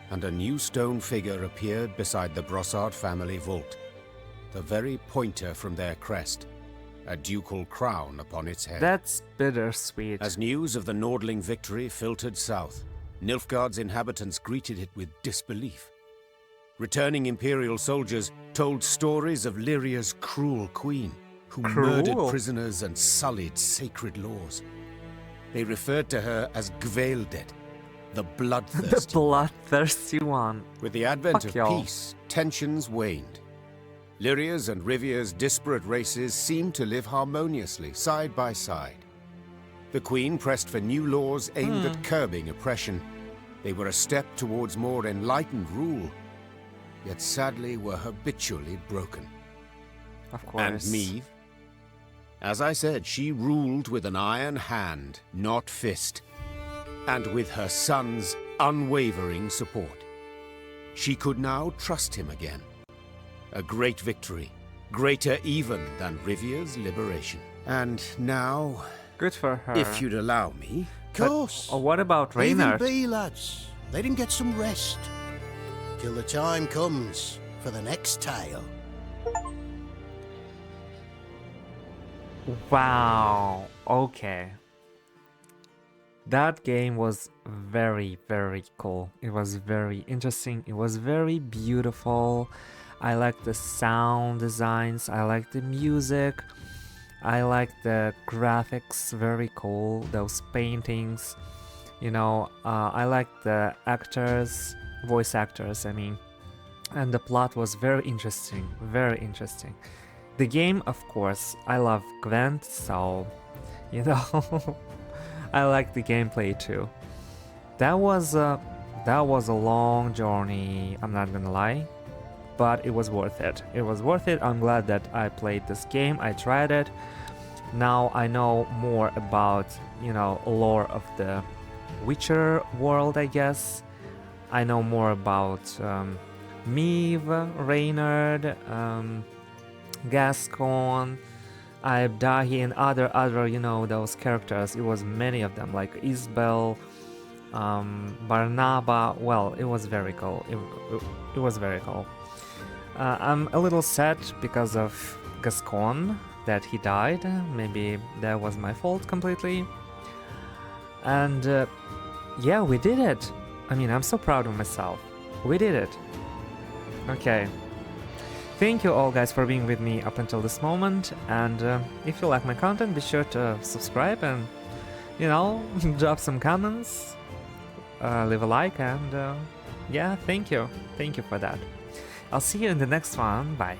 and a new stone figure appeared beside the Brossard family vault, the very pointer from their crest, a ducal crown upon its head. That's bittersweet. As news of the Nordling victory filtered south, Nilfgaard's inhabitants greeted it with disbelief. Returning Imperial soldiers told stories of Lyria's cruel queen, who murdered prisoners and sullied sacred laws. They referred to her as Gvaeldet, the bloodthirsty. The bloodthirsty one. With the advent of y'all. peace, tensions waned. Lyria's and Rivia's disparate races seemed to live harmoniously, side by side. The Queen pressed for new laws aimed at curbing oppression. They were a step towards more enlightened rule, yet sadly were habitually broken. Of course. And Meve? As I said, she ruled with an iron hand, not fist, and with her son's unwavering support. She could now trust him again. A great victory, greater even than Rivia's liberation. And now... Good for her. If you'd allow me... Course. What about Leave him Reynard? be, lads. Let him get some rest. Till the time comes for the next tale. Wow. Okay. That game was very, very cool. It was very interesting. It was very beautiful. I like the sound designs. I like the music. I like the graphics. Very cool. Those paintings. You know, I like the actors, voice actors, I mean. And the plot was very interesting. Very interesting. The game, of course, I love Gwent, so, you know, I like the gameplay too. That was a long journey, I'm not gonna lie, but it was worth it. It was worth it. I'm glad that I played this game, I tried it. Now I know more about, you know, lore of the Witcher world, I guess. I know more about Meve, Reynard, Gascon, Dahi, and other, you know, those characters. It was many of them, like Isbel, Barnaba. Well, it was very cool. It was very cool. I'm a little sad because of Gascon, that he died. Maybe that was my fault completely. And yeah, we did it. I mean, I'm so proud of myself. We did it. Okay. Thank you all guys for being with me up until this moment, and if you like my content, be sure to subscribe and, you know, drop some comments, leave a like, and yeah, thank you for that. I'll see you in the next one. Bye.